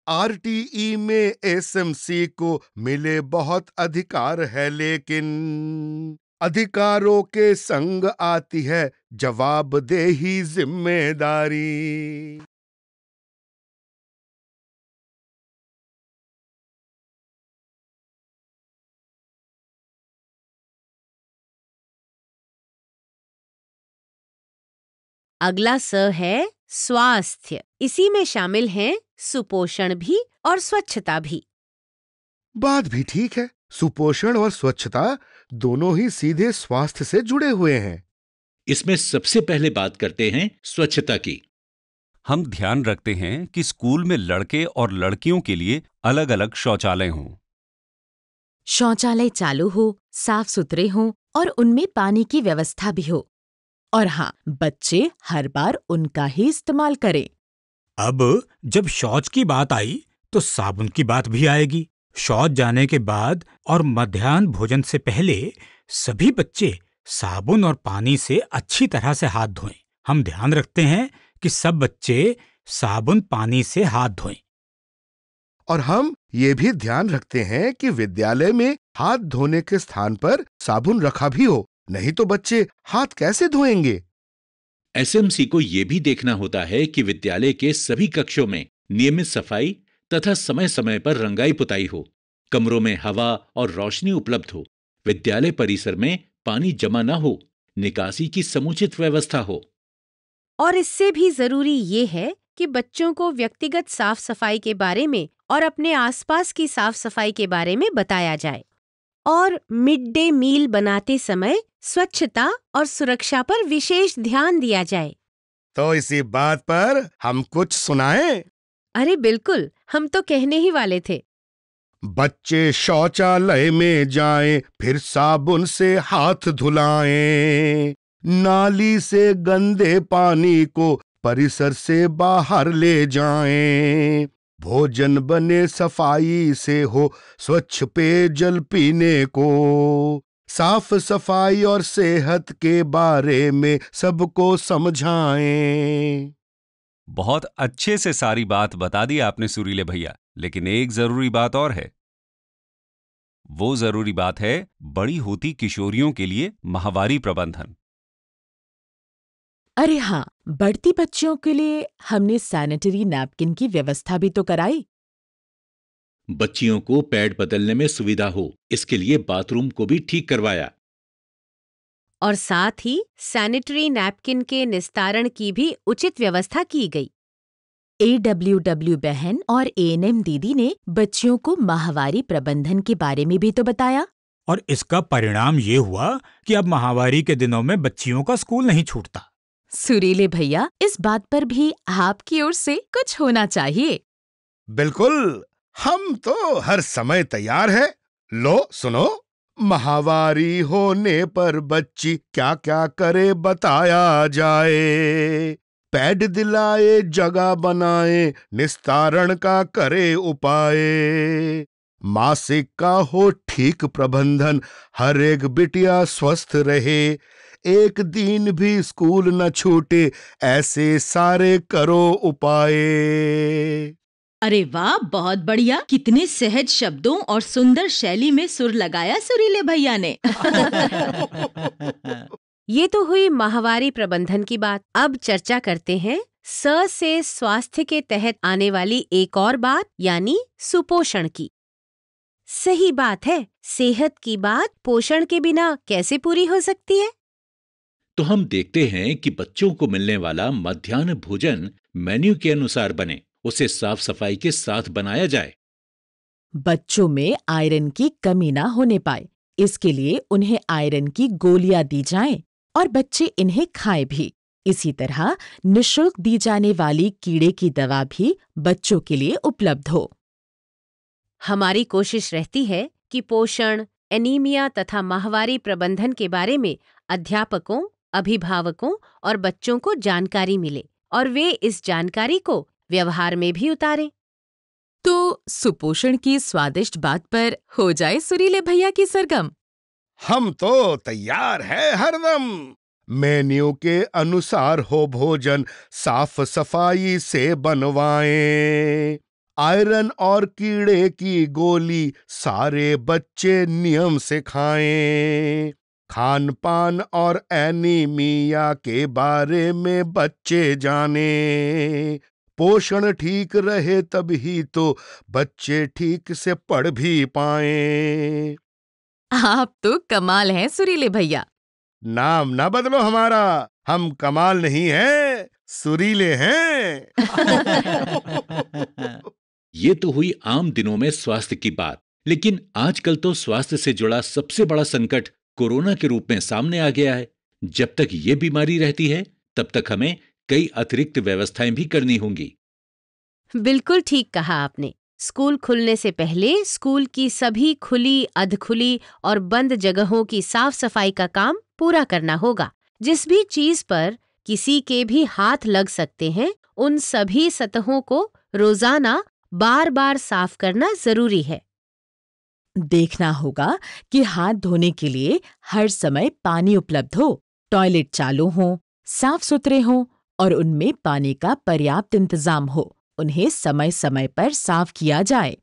F: आरटीई में एसएमसी को मिले बहुत अधिकार है, लेकिन अधिकारों के संग आती है जवाबदेही, जिम्मेदारी।
C: अगला स है स्वास्थ्य। इसी में शामिल हैं सुपोषण भी और स्वच्छता भी।
F: बात भी ठीक है, सुपोषण और स्वच्छता दोनों ही सीधे स्वास्थ्य से जुड़े हुए हैं।
A: इसमें सबसे पहले बात करते हैं स्वच्छता की।
B: हम ध्यान रखते हैं कि स्कूल में लड़के और लड़कियों के लिए अलग अलग शौचालय हों।
D: शौचालय चालू हो, साफ सुथरे हों और उनमें पानी की व्यवस्था भी हो। और हाँ, बच्चे हर बार उनका ही इस्तेमाल करें।
E: अब जब शौच की बात आई तो साबुन की बात भी आएगी। शौच जाने के बाद और मध्याह्न भोजन से पहले सभी बच्चे साबुन और पानी से अच्छी तरह से हाथ धोएं। हम ध्यान रखते हैं कि सब बच्चे साबुन पानी से हाथ धोएं।
F: और हम ये भी ध्यान रखते हैं कि विद्यालय में हाथ धोने के स्थान पर साबुन रखा भी हो, नहीं तो बच्चे हाथ कैसे धोएंगे।
A: एसएमसी को यह भी देखना होता है कि विद्यालय के सभी कक्षों में नियमित सफाई तथा समय समय पर रंगाई पुताई हो, कमरों में हवा और रोशनी उपलब्ध हो, विद्यालय परिसर में पानी जमा न हो, निकासी की समुचित व्यवस्था हो।
C: और इससे भी जरूरी ये है कि बच्चों को व्यक्तिगत साफ सफाई के बारे में और अपने आसपास की साफ सफाई के बारे में बताया जाए। और मिड डे मील बनाते समय स्वच्छता और सुरक्षा पर विशेष ध्यान दिया जाए।
F: तो इसी बात पर हम कुछ सुनाएं?
C: अरे बिल्कुल, हम तो कहने ही वाले थे।
F: बच्चे शौचालय में जाएं, फिर साबुन से हाथ धुलाएं। नाली से गंदे पानी को परिसर से बाहर ले जाएं। भोजन बने सफाई से हो, स्वच्छ पेयजल पीने को। साफ सफाई और सेहत के बारे में सबको समझाएं।
B: बहुत अच्छे से सारी बात बता दी आपने सुरीले भैया, लेकिन एक जरूरी बात और है। वो जरूरी बात है बड़ी होती किशोरियों के लिए माहवारी प्रबंधन।
D: अरे हाँ, बढ़ती बच्चियों के लिए हमने सैनिटरी नैपकिन की व्यवस्था भी तो कराई।
A: बच्चियों को पैड बदलने में सुविधा हो, इसके लिए बाथरूम को भी ठीक करवाया।
C: और साथ ही सैनिटरी नैपकिन के निस्तारण की भी उचित व्यवस्था की गई।
D: AWW बहन और ANM दीदी ने बच्चियों को माहवारी प्रबंधन के बारे में भी तो बताया।
E: और इसका परिणाम ये हुआ कि अब माहवारी के दिनों में बच्चियों का स्कूल नहीं छूटता।
D: सुरीले भैया, इस बात पर भी आपकी ओर से कुछ होना चाहिए।
F: बिल्कुल, हम तो हर समय तैयार है। लो सुनो, माहवारी होने पर बच्ची क्या क्या करे बताया जाए। पैड दिलाए, जगह बनाए, निस्तारण का करे उपाय। मासिक का हो ठीक प्रबंधन, हर एक बिटिया स्वस्थ रहे। एक दिन भी स्कूल न छूटे, ऐसे सारे करो उपाय।
G: अरे वाह, बहुत बढ़िया। कितने सहज शब्दों और सुंदर शैली में सुर लगाया सुरीले भैया ने।
C: ये तो हुई माहवारी प्रबंधन की बात। अब चर्चा करते हैं स से स्वास्थ्य के तहत आने वाली एक और बात, यानी सुपोषण की। सही बात है, सेहत की बात पोषण के बिना कैसे पूरी हो सकती है?
A: तो हम देखते हैं कि बच्चों को मिलने वाला मध्याह्न भोजन मेन्यू के अनुसार बने, उसे साफ सफाई के साथ बनाया जाए।
D: बच्चों में आयरन की कमी ना होने पाए, इसके लिए उन्हें आयरन की गोलियां दी जाएं और बच्चे इन्हें खाएं भी। इसी तरह निःशुल्क दी जाने वाली कीड़े की दवा भी बच्चों के लिए उपलब्ध हो।
C: हमारी कोशिश रहती है कि पोषण, एनीमिया तथा माहवारी प्रबंधन के बारे में अध्यापकों, अभिभावकों और बच्चों को जानकारी मिले और वे इस जानकारी को व्यवहार में भी उतारें।
D: तो सुपोषण की स्वादिष्ट बात पर हो जाए सुरीले भैया की सरगम।
F: हम तो तैयार है हरदम। मेन्यू के अनुसार हो भोजन, साफ सफाई से बनवाएं। आयरन और कीड़े की गोली सारे बच्चे नियम से खाएं। खान पान और एनीमिया के बारे में बच्चे जाने। पोषण ठीक रहे तभी तो बच्चे ठीक से पढ़ भी पाएं।
D: आप तो कमाल हैं सुरीले भैया।
F: नाम ना बदलो हमारा, हम कमाल नहीं हैं, सुरीले हैं।
A: ये तो हुई आम दिनों में स्वास्थ्य की बात, लेकिन आजकल तो स्वास्थ्य से जुड़ा सबसे बड़ा संकट कोरोना के रूप में सामने आ गया है। जब तक ये बीमारी रहती है, तब तक हमें कई अतिरिक्त व्यवस्थाएं भी करनी होंगी।
C: बिल्कुल ठीक कहा आपने। स्कूल खुलने से पहले स्कूल की सभी खुली, अधखुली और बंद जगहों की साफ सफाई का काम पूरा करना होगा। जिस भी चीज पर किसी के भी हाथ लग सकते हैं, उन सभी सतहों को रोजाना बार बार साफ करना जरूरी है।
D: देखना होगा कि हाथ धोने के लिए हर समय पानी उपलब्ध हो, टॉयलेट चालू हो, साफ सुथरे हो और उनमें पानी का पर्याप्त इंतजाम हो। उन्हें समय समय पर साफ किया जाए।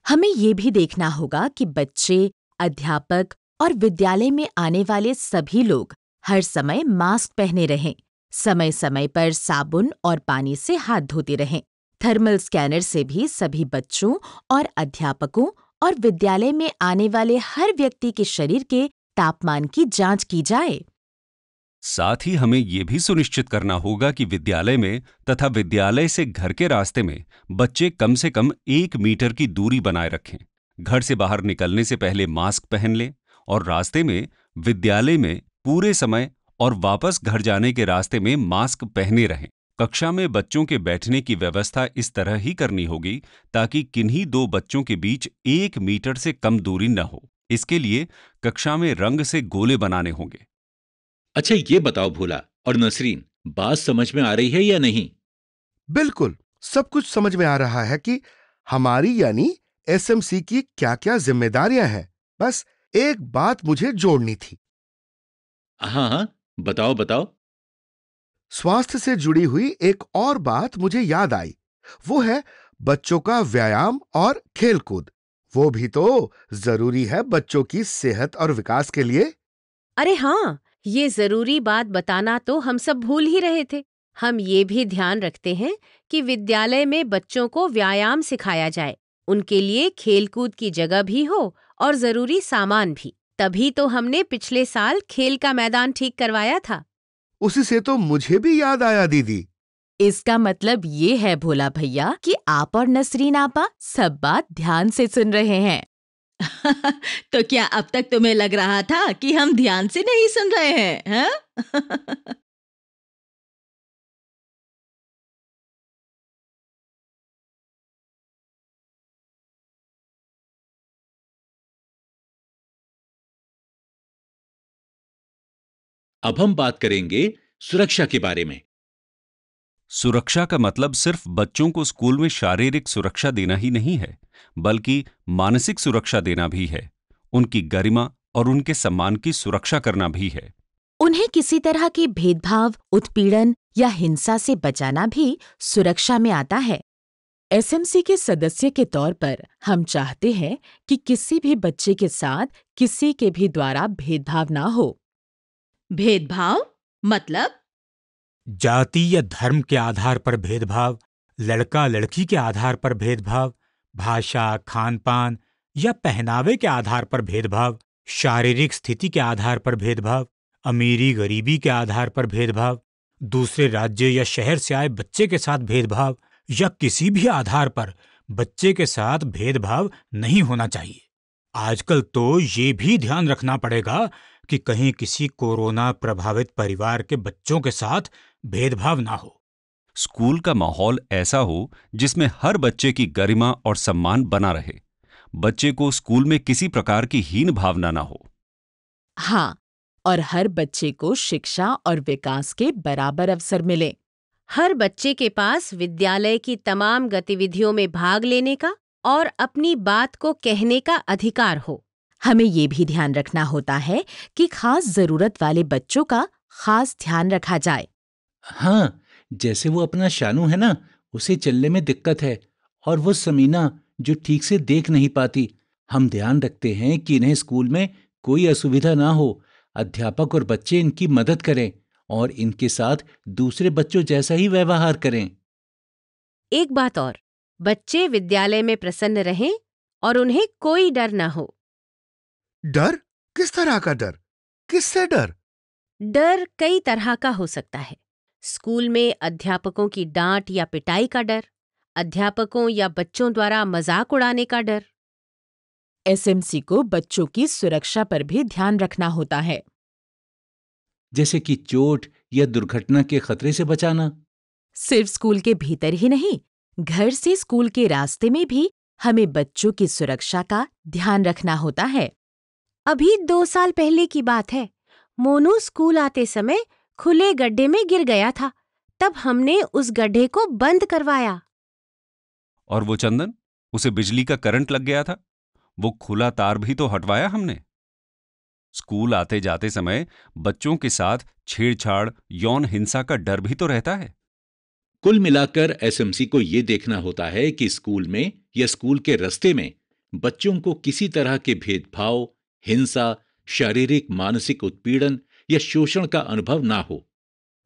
D: हमें ये भी देखना होगा कि बच्चे, अध्यापक और विद्यालय में आने वाले सभी लोग हर समय मास्क पहने रहें। समय समय पर साबुन और पानी से हाथ धोते रहें। थर्मल स्कैनर से भी सभी बच्चों और अध्यापकों और विद्यालय में आने वाले हर व्यक्ति के शरीर के तापमान की जांच की जाए।
B: साथ ही हमें ये भी सुनिश्चित करना होगा कि विद्यालय में तथा विद्यालय से घर के रास्ते में बच्चे कम से कम 1 मीटर की दूरी बनाए रखें। घर से बाहर निकलने से पहले मास्क पहन लें और रास्ते में, विद्यालय में पूरे समय और वापस घर जाने के रास्ते में मास्क पहने रहें। कक्षा में बच्चों के बैठने की व्यवस्था इस तरह ही करनी होगी ताकि किन्हीं 2 बच्चों के बीच 1 मीटर से कम दूरी न हो। इसके लिए कक्षा में रंग से गोले बनाने होंगे।
A: अच्छा, ये बताओ भोला और नसरीन, बात समझ में आ रही है या नहीं?
F: बिल्कुल, सब कुछ समझ में आ रहा है कि हमारी यानी एसएमसी की क्या-क्या जिम्मेदारियां हैं। बस एक बात मुझे जोड़नी थी।
A: हाँ हाँ, बताओ बताओ।
F: स्वास्थ्य से जुड़ी हुई एक और बात मुझे याद आई। वो है बच्चों का व्यायाम और खेलकूद। वो भी तो जरूरी है बच्चों की सेहत और विकास के लिए।
C: अरे हाँ, ये जरूरी बात बताना तो हम सब भूल ही रहे थे। हम ये भी ध्यान रखते हैं कि विद्यालय में बच्चों को व्यायाम सिखाया जाए, उनके लिए खेलकूद की जगह भी हो और जरूरी सामान भी। तभी तो हमने पिछले साल खेल का मैदान ठीक करवाया था।
F: उसी से तो मुझे भी याद आया दीदी।
D: इसका मतलब ये है भोला भैया कि आप और नसरीन आपा सब बात ध्यान से सुन रहे हैं।
G: तो क्या अब तक तुम्हें लग रहा था कि हम ध्यान से नहीं सुन रहे हैं, हैं?
A: अब हम बात करेंगे सुरक्षा के बारे में।
B: सुरक्षा का मतलब सिर्फ बच्चों को स्कूल में शारीरिक सुरक्षा देना ही नहीं है, बल्कि मानसिक सुरक्षा देना भी है। उनकी गरिमा और उनके सम्मान की सुरक्षा करना भी है।
D: उन्हें किसी तरह के भेदभाव, उत्पीड़न या हिंसा से बचाना भी सुरक्षा में आता है। एसएमसी के सदस्य के तौर पर हम चाहते हैं कि किसी भी बच्चे के साथ किसी के भी द्वारा भेदभाव ना हो।
G: भेदभाव मतलब?
E: जाति या धर्म के आधार पर भेदभाव, लड़का लड़की के आधार पर भेदभाव, भाषा, खान पान या पहनावे के आधार पर भेदभाव, शारीरिक स्थिति के आधार पर भेदभाव, अमीरी गरीबी के आधार पर भेदभाव, दूसरे राज्य या शहर से आए बच्चे के साथ भेदभाव या किसी भी आधार पर बच्चे के साथ भेदभाव नहीं होना चाहिए। आजकल तो ये भी ध्यान रखना पड़ेगा कि कहीं किसी कोरोना प्रभावित परिवार के बच्चों के साथ भेदभाव ना हो।
B: स्कूल का माहौल ऐसा हो जिसमें हर बच्चे की गरिमा और सम्मान बना रहे। बच्चे को स्कूल में किसी प्रकार की हीन भावना ना हो।
D: हाँ, और हर बच्चे को शिक्षा और विकास के बराबर अवसर मिले।
C: हर बच्चे के पास विद्यालय की तमाम गतिविधियों में भाग लेने का और अपनी बात को कहने का अधिकार हो।
D: हमें ये भी ध्यान रखना होता है कि खास जरूरत वाले बच्चों का खास ध्यान रखा जाए।
A: हाँ, जैसे वो अपना शानू है ना, उसे चलने में दिक्कत है, और वो समीना जो ठीक से देख नहीं पाती। हम ध्यान रखते हैं कि इन्हें स्कूल में कोई असुविधा ना हो। अध्यापक और बच्चे इनकी मदद करें और इनके साथ दूसरे बच्चों जैसा ही व्यवहार करें।
C: एक बात और, बच्चे विद्यालय में प्रसन्न रहें और उन्हें कोई डर न हो।
F: डर? किस तरह का डर? किससे डर?
C: डर कई तरह का हो सकता है। स्कूल में अध्यापकों की डांट या पिटाई का डर, अध्यापकों या बच्चों द्वारा मजाक उड़ाने का डर।
D: एसएमसी को बच्चों की सुरक्षा पर भी ध्यान रखना होता है।
A: जैसे कि चोट या दुर्घटना के खतरे से बचाना।
D: सिर्फ स्कूल के भीतर ही नहीं, घर से स्कूल के रास्ते में भी हमें बच्चों की सुरक्षा का ध्यान रखना होता है।
C: अभी 2 साल पहले की बात है। मोनू स्कूल आते समय खुले गड्ढे में गिर गया था। तब हमने उस गड्ढे को बंद करवाया।
B: और वो चंदन, उसे बिजली का करंट लग गया था। वो खुला तार भी तो हटवाया हमने। स्कूल आते जाते समय बच्चों के साथ छेड़छाड़, यौन हिंसा का डर भी तो रहता है।
A: कुल मिलाकर एसएमसी को यह देखना होता है कि स्कूल में या स्कूल के रास्ते में बच्चों को किसी तरह के भेदभाव, हिंसा, शारीरिक मानसिक उत्पीड़न या शोषण का अनुभव ना हो।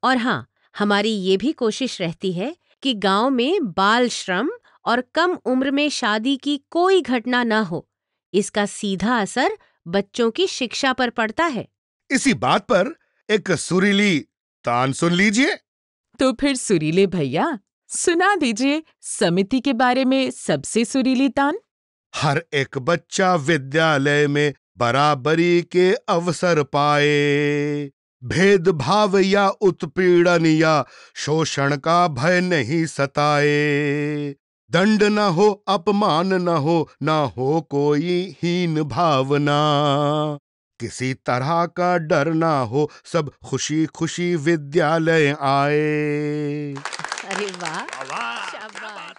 C: और हाँ, हमारी ये भी कोशिश रहती है कि गांव में बाल श्रम और कम उम्र में शादी की कोई घटना न हो। इसका सीधा असर बच्चों की शिक्षा पर पड़ता है।
F: इसी बात पर एक सुरीली तान सुन लीजिए।
D: तो फिर सुरीले भैया, सुना दीजिए समिति के बारे में सबसे सुरीली तान।
F: हर एक बच्चा विद्यालय में बराबरी के अवसर पाए, भेदभाव या उत्पीड़न या शोषण का भय नहीं सताए, दंड न हो, अपमान न हो कोई हीन भावना, किसी तरह का डर ना हो, सब खुशी खुशी विद्यालय आए।
C: अरे वाह, शाबाश।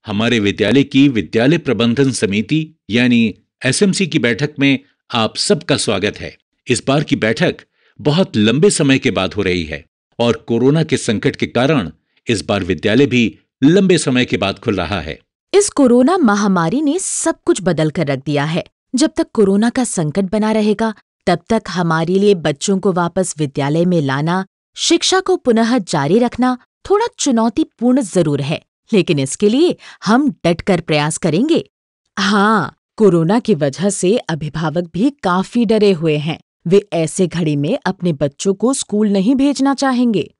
A: हमारे विद्यालय की विद्यालय प्रबंधन समिति यानी एसएमसी की बैठक में आप सबका स्वागत है। इस बार की बैठक बहुत लंबे समय के बाद हो रही है और कोरोना के संकट के कारण इस बार विद्यालय भी लंबे समय के बाद खुल रहा है।
D: इस कोरोना महामारी ने सब कुछ बदल कर रख दिया है। जब तक कोरोना का संकट बना रहेगा, तब तक हमारे लिए बच्चों को वापस विद्यालय में लाना, शिक्षा को पुनः जारी रखना थोड़ा चुनौतीपूर्ण जरूर है, लेकिन इसके लिए हम डटकर प्रयास करेंगे। हाँ, कोरोना की वजह से अभिभावक भी काफी डरे हुए हैं। वे ऐसे घड़ी में अपने बच्चों को स्कूल नहीं भेजना चाहेंगे।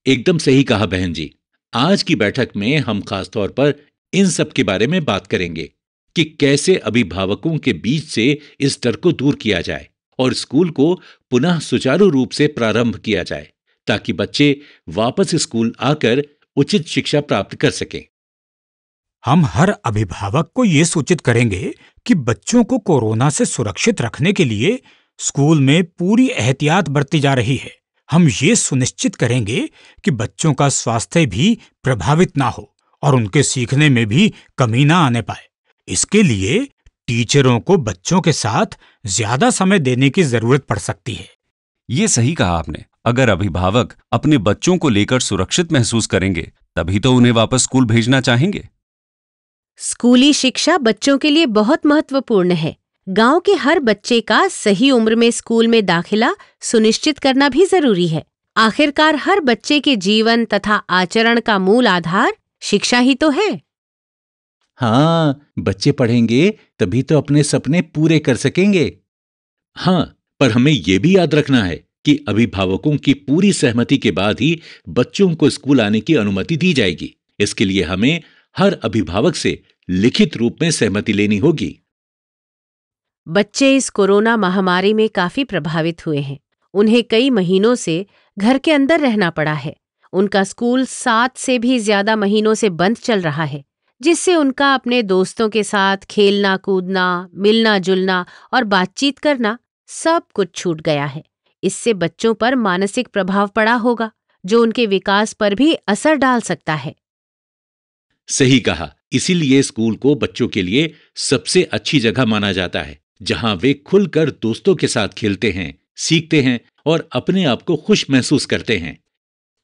A: एकदम सही कहा बहन जी। आज की बैठक में हम खासतौर पर इन सब के बारे में बात करेंगे कि कैसे अभिभावकों के बीच से इस डर को दूर किया जाए और स्कूल को पुनः सुचारू रूप से प्रारंभ किया जाए, ताकि बच्चे वापस स्कूल आकर उचित शिक्षा प्राप्त कर सकें।
E: हम हर अभिभावक को ये सूचित करेंगे कि बच्चों को कोरोना से सुरक्षित रखने के लिए स्कूल में पूरी एहतियात बरती जा रही है। हम ये सुनिश्चित करेंगे कि बच्चों का स्वास्थ्य भी प्रभावित ना हो और उनके सीखने में भी कमी ना आने पाए। इसके लिए टीचरों को बच्चों के साथ ज्यादा समय देने की जरूरत पड़ सकती है।
B: ये सही कहा आपने। अगर अभिभावक अपने बच्चों को लेकर सुरक्षित महसूस करेंगे, तभी तो उन्हें वापस स्कूल भेजना चाहेंगे।
C: स्कूली शिक्षा बच्चों के लिए बहुत महत्वपूर्ण है। गांव के हर बच्चे का सही उम्र में स्कूल में दाखिला सुनिश्चित करना भी जरूरी है। आखिरकार हर बच्चे के जीवन तथा आचरण का मूल आधार शिक्षा ही तो है।
A: हाँ, बच्चे पढ़ेंगे तभी तो अपने सपने पूरे कर सकेंगे। हाँ, पर हमें यह भी याद रखना है कि अभिभावकों की पूरी सहमति के बाद ही बच्चों को स्कूल आने की अनुमति दी जाएगी। इसके लिए हमें हर अभिभावक से लिखित रूप में सहमति लेनी होगी।
C: बच्चे इस कोरोना महामारी में काफी प्रभावित हुए हैं। उन्हें कई महीनों से घर के अंदर रहना पड़ा है। उनका स्कूल 7 से भी ज्यादा महीनों से बंद चल रहा है, जिससे उनका अपने दोस्तों के साथ खेलना कूदना, मिलना जुलना और बातचीत करना सब कुछ छूट गया है। इससे बच्चों पर मानसिक प्रभाव पड़ा होगा, जो उनके विकास पर भी असर डाल सकता है।
A: सही कहा। इसीलिए स्कूल को बच्चों के लिए सबसे अच्छी जगह माना जाता है, जहां वे खुलकर दोस्तों के साथ खेलते हैं, सीखते हैं और अपने आप को खुश महसूस करते हैं।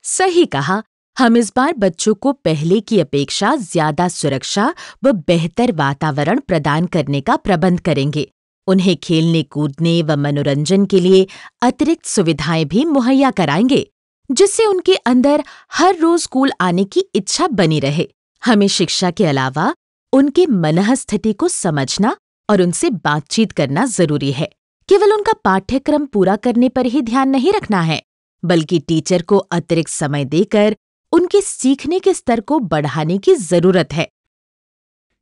D: सही कहा। हम इस बार बच्चों को पहले की अपेक्षा ज्यादा सुरक्षा व बेहतर वातावरण प्रदान करने का प्रबंध करेंगे। उन्हें खेलने कूदने व मनोरंजन के लिए अतिरिक्त सुविधाएं भी मुहैया कराएंगे, जिससे उनके अंदर हर रोज स्कूल आने की इच्छा बनी रहे। हमें शिक्षा के अलावा उनके मनःस्थिति को समझना और उनसे बातचीत करना जरूरी है। केवल उनका पाठ्यक्रम पूरा करने पर ही ध्यान नहीं रखना है, बल्कि टीचर को अतिरिक्त समय देकर उनके सीखने के स्तर को बढ़ाने की जरूरत है।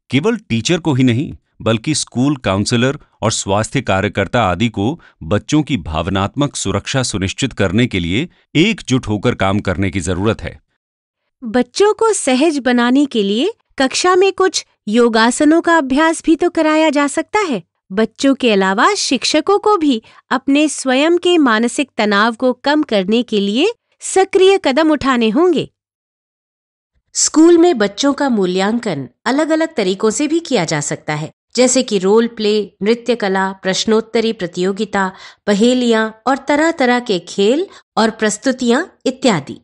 B: केवल टीचर को ही नहीं, बल्कि स्कूल काउंसलर और स्वास्थ्य कार्यकर्ता आदि को बच्चों की भावनात्मक सुरक्षा सुनिश्चित करने के लिए एकजुट होकर काम करने की जरूरत है।
C: बच्चों को सहज बनाने के लिए कक्षा में कुछ योगासनों का अभ्यास भी तो कराया जा सकता है। बच्चों के अलावा शिक्षकों को भी अपने स्वयं के मानसिक तनाव को कम करने के लिए सक्रिय कदम उठाने होंगे। स्कूल में बच्चों का मूल्यांकन अलग अलग तरीकों से भी किया जा सकता है, जैसे कि रोल प्ले, नृत्य कला, प्रश्नोत्तरी प्रतियोगिता, पहेलियां और तरह तरह के खेल और प्रस्तुतियां इत्यादि।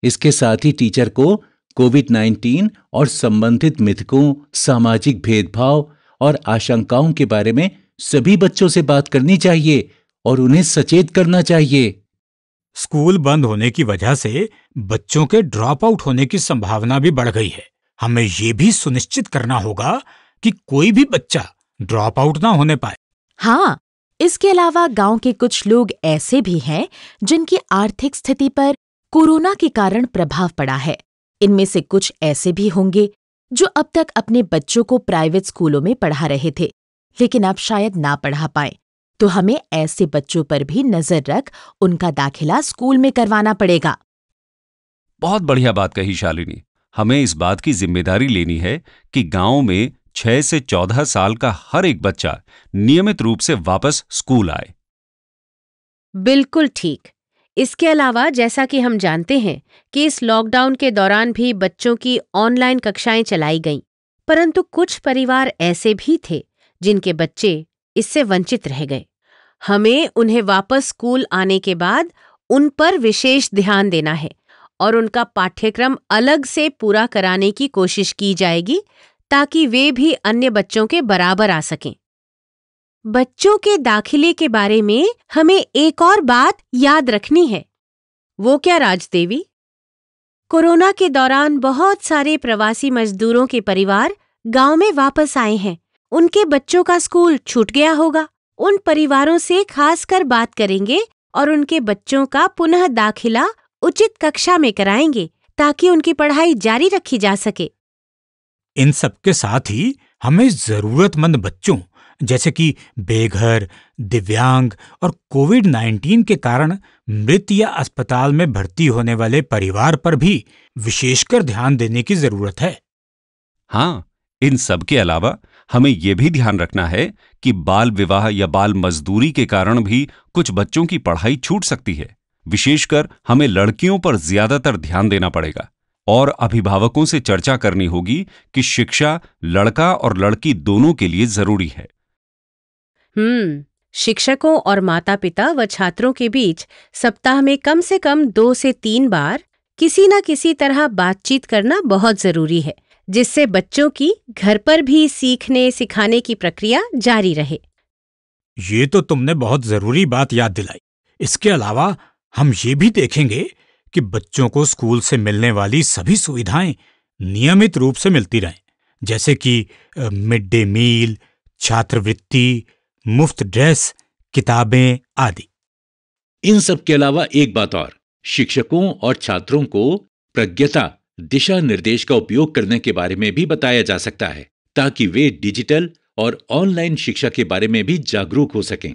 A: इसके साथ ही टीचर को कोविड-19 और संबंधित मिथकों, सामाजिक भेदभाव और आशंकाओं के बारे में सभी बच्चों से बात करनी चाहिए और उन्हें सचेत करना चाहिए।
E: स्कूल बंद होने की वजह से बच्चों के ड्रॉप आउट होने की संभावना भी बढ़ गई है। हमें ये भी सुनिश्चित करना होगा कि कोई भी बच्चा ड्रॉप आउट ना होने पाए।
D: हाँ, इसके अलावा गांव के कुछ लोग ऐसे भी हैं जिनकी आर्थिक स्थिति पर कोरोना के कारण प्रभाव पड़ा है। इनमें से कुछ ऐसे भी होंगे जो अब तक अपने बच्चों को प्राइवेट स्कूलों में पढ़ा रहे थे, लेकिन अब शायद ना पढ़ा पाए। तो हमें ऐसे बच्चों पर भी नजर रख उनका दाखिला स्कूल में करवाना पड़ेगा।
B: बहुत बढ़िया बात कही शालिनी। हमें इस बात की जिम्मेदारी लेनी है कि गांव में 6 से 14 साल का हर एक बच्चा नियमित रूप से वापस स्कूल आए।
C: बिल्कुल ठीक। इसके अलावा जैसा कि हम जानते हैं कि इस लॉकडाउन के दौरान भी बच्चों की ऑनलाइन कक्षाएं चलाई गईं, परंतु कुछ परिवार ऐसे भी थे जिनके बच्चे इससे वंचित रह गए। हमें उन्हें वापस स्कूल आने के बाद उन पर विशेष ध्यान देना है और उनका पाठ्यक्रम अलग से पूरा कराने की कोशिश की जाएगी ताकि वे भी अन्य बच्चों के बराबर आ सकें। बच्चों के दाखिले के बारे में हमें एक और बात याद रखनी है। वो क्या राजदेवी? कोरोना के दौरान बहुत सारे प्रवासी मजदूरों के परिवार गांव में वापस आए हैं। उनके बच्चों का स्कूल छूट गया होगा। उन परिवारों से खासकर बात करेंगे और उनके बच्चों का पुनः दाखिला उचित कक्षा में कराएंगे ताकि उनकी पढ़ाई जारी रखी जा सके।
E: इन सब के साथ ही हमें जरूरतमंद बच्चों जैसे कि बेघर, दिव्यांग और कोविड-19 के कारण मृत या अस्पताल में भर्ती होने वाले परिवार पर भी विशेषकर ध्यान देने की जरूरत है।
B: हाँ, इन सब के अलावा हमें यह भी ध्यान रखना है कि बाल विवाह या बाल मजदूरी के कारण भी कुछ बच्चों की पढ़ाई छूट सकती है। विशेषकर हमें लड़कियों पर ज्यादातर ध्यान देना पड़ेगा और अभिभावकों से चर्चा करनी होगी कि शिक्षा लड़का और लड़की दोनों के लिए जरूरी है।
C: शिक्षकों और माता-पिता व छात्रों के बीच सप्ताह में कम से कम 2 से 3 बार किसी न किसी तरह बातचीत करना बहुत जरूरी है, जिससे बच्चों की घर पर भी सीखने सिखाने की प्रक्रिया जारी रहे।
E: ये तो तुमने बहुत जरूरी बात याद दिलाई। इसके अलावा हम ये भी देखेंगे कि बच्चों को स्कूल से मिलने वाली सभी सुविधाएं नियमित रूप से मिलती रहें, जैसे कि मिड डे मील, छात्रवृत्ति, मुफ्त ड्रेस, किताबें आदि।
A: इन सब के अलावा एक बात और, शिक्षकों और छात्रों को प्रज्ञता दिशा निर्देश का उपयोग करने के बारे में भी बताया जा सकता है ताकि वे डिजिटल और ऑनलाइन शिक्षा के बारे में भी जागरूक हो सकें।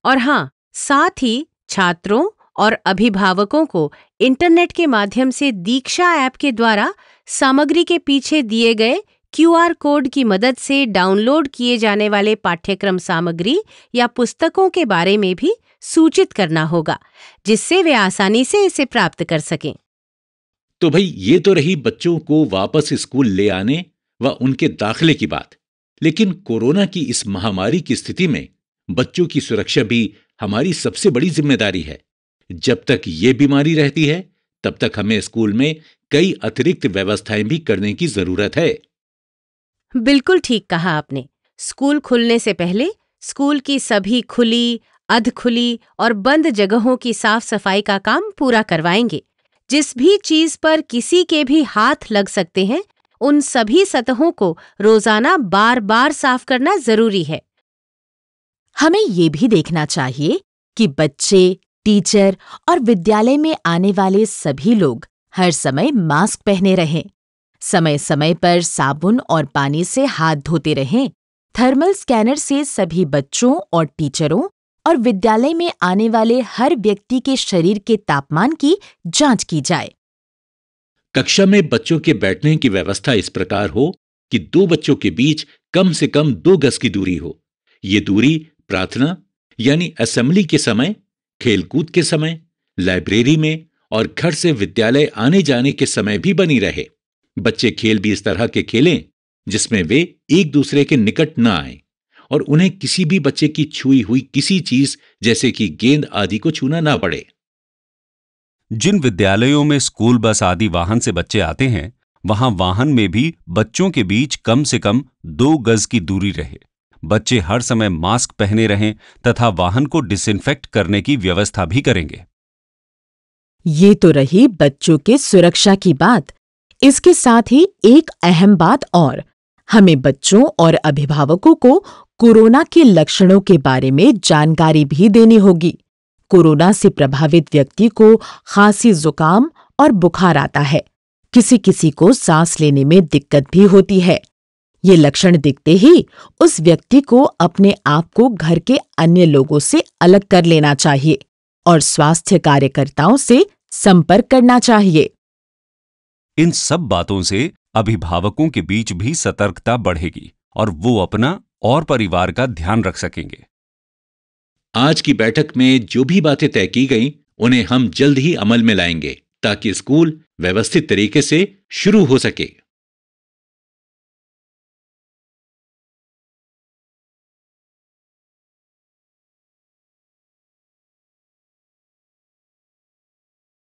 C: और हाँ, साथ ही छात्रों और अभिभावकों को इंटरनेट के माध्यम से दीक्षा ऐप के द्वारा सामग्री के पीछे दिए गए QR कोड की मदद से डाउनलोड किए जाने वाले पाठ्यक्रम सामग्री या पुस्तकों के बारे में भी सूचित करना होगा, जिससे वे आसानी से इसे प्राप्त कर सकें।
A: तो भाई, ये तो रही बच्चों को वापस स्कूल ले आने व उनके दाखिले की बात। लेकिन कोरोना की इस महामारी की स्थिति में बच्चों की सुरक्षा भी हमारी सबसे बड़ी जिम्मेदारी है। जब तक ये बीमारी रहती है, तब तक हमें स्कूल में कई अतिरिक्त व्यवस्थाएं भी करने की जरूरत है।
C: बिल्कुल ठीक कहा आपने। स्कूल खुलने से पहले स्कूल की सभी खुली, अधखुली और बंद जगहों की साफ सफाई का काम पूरा करवाएंगे। जिस भी चीज पर किसी के भी हाथ लग सकते हैं, उन सभी सतहों को रोजाना बार बार साफ करना जरूरी है।
D: हमें ये भी देखना चाहिए कि बच्चे, टीचर और विद्यालय में आने वाले सभी लोग हर समय मास्क पहने रहें, समय समय पर साबुन और पानी से हाथ धोते रहें, थर्मल स्कैनर से सभी बच्चों और टीचरों और विद्यालय में आने वाले हर व्यक्ति के शरीर के तापमान की जांच की जाए।
A: कक्षा में बच्चों के बैठने की व्यवस्था इस प्रकार हो कि 2 बच्चों के बीच कम से कम 2 गज की दूरी हो। ये दूरी प्रार्थना यानी असेंबली के समय, खेलकूद के समय, लाइब्रेरी में और घर से विद्यालय आने जाने के समय भी बनी रहे। बच्चे खेल भी इस तरह के खेलें जिसमें वे एक दूसरे के निकट न आएं और उन्हें किसी भी बच्चे की छुई हुई किसी चीज जैसे कि गेंद आदि को छूना ना पड़े।
B: जिन विद्यालयों में स्कूल बस आदि वाहन से बच्चे आते हैं, वहां वाहन में भी बच्चों के बीच कम से कम 2 गज की दूरी रहे। बच्चे हर समय मास्क पहने रहें तथा वाहन को डिसइंफेक्ट करने की व्यवस्था भी करेंगे।
D: ये तो रही बच्चों के सुरक्षा की बात। इसके साथ ही एक अहम बात और, हमें बच्चों और अभिभावकों को कोरोना के लक्षणों के बारे में जानकारी भी देनी होगी। कोरोना से प्रभावित व्यक्ति को खांसी, जुकाम और बुखार आता है। किसी किसी को सांस लेने में दिक्कत भी होती है। ये लक्षण दिखते ही उस व्यक्ति को अपने आप को घर के अन्य लोगों से अलग कर लेना चाहिए और स्वास्थ्य कार्यकर्ताओं से संपर्क करना चाहिए।
B: इन सब बातों से अभिभावकों के बीच भी सतर्कता बढ़ेगी और वो अपना और परिवार का ध्यान रख सकेंगे।
A: आज की बैठक में जो भी बातें तय की गईं, उन्हें हम जल्द ही अमल में लाएंगे ताकि स्कूल व्यवस्थित तरीके से शुरू हो सके।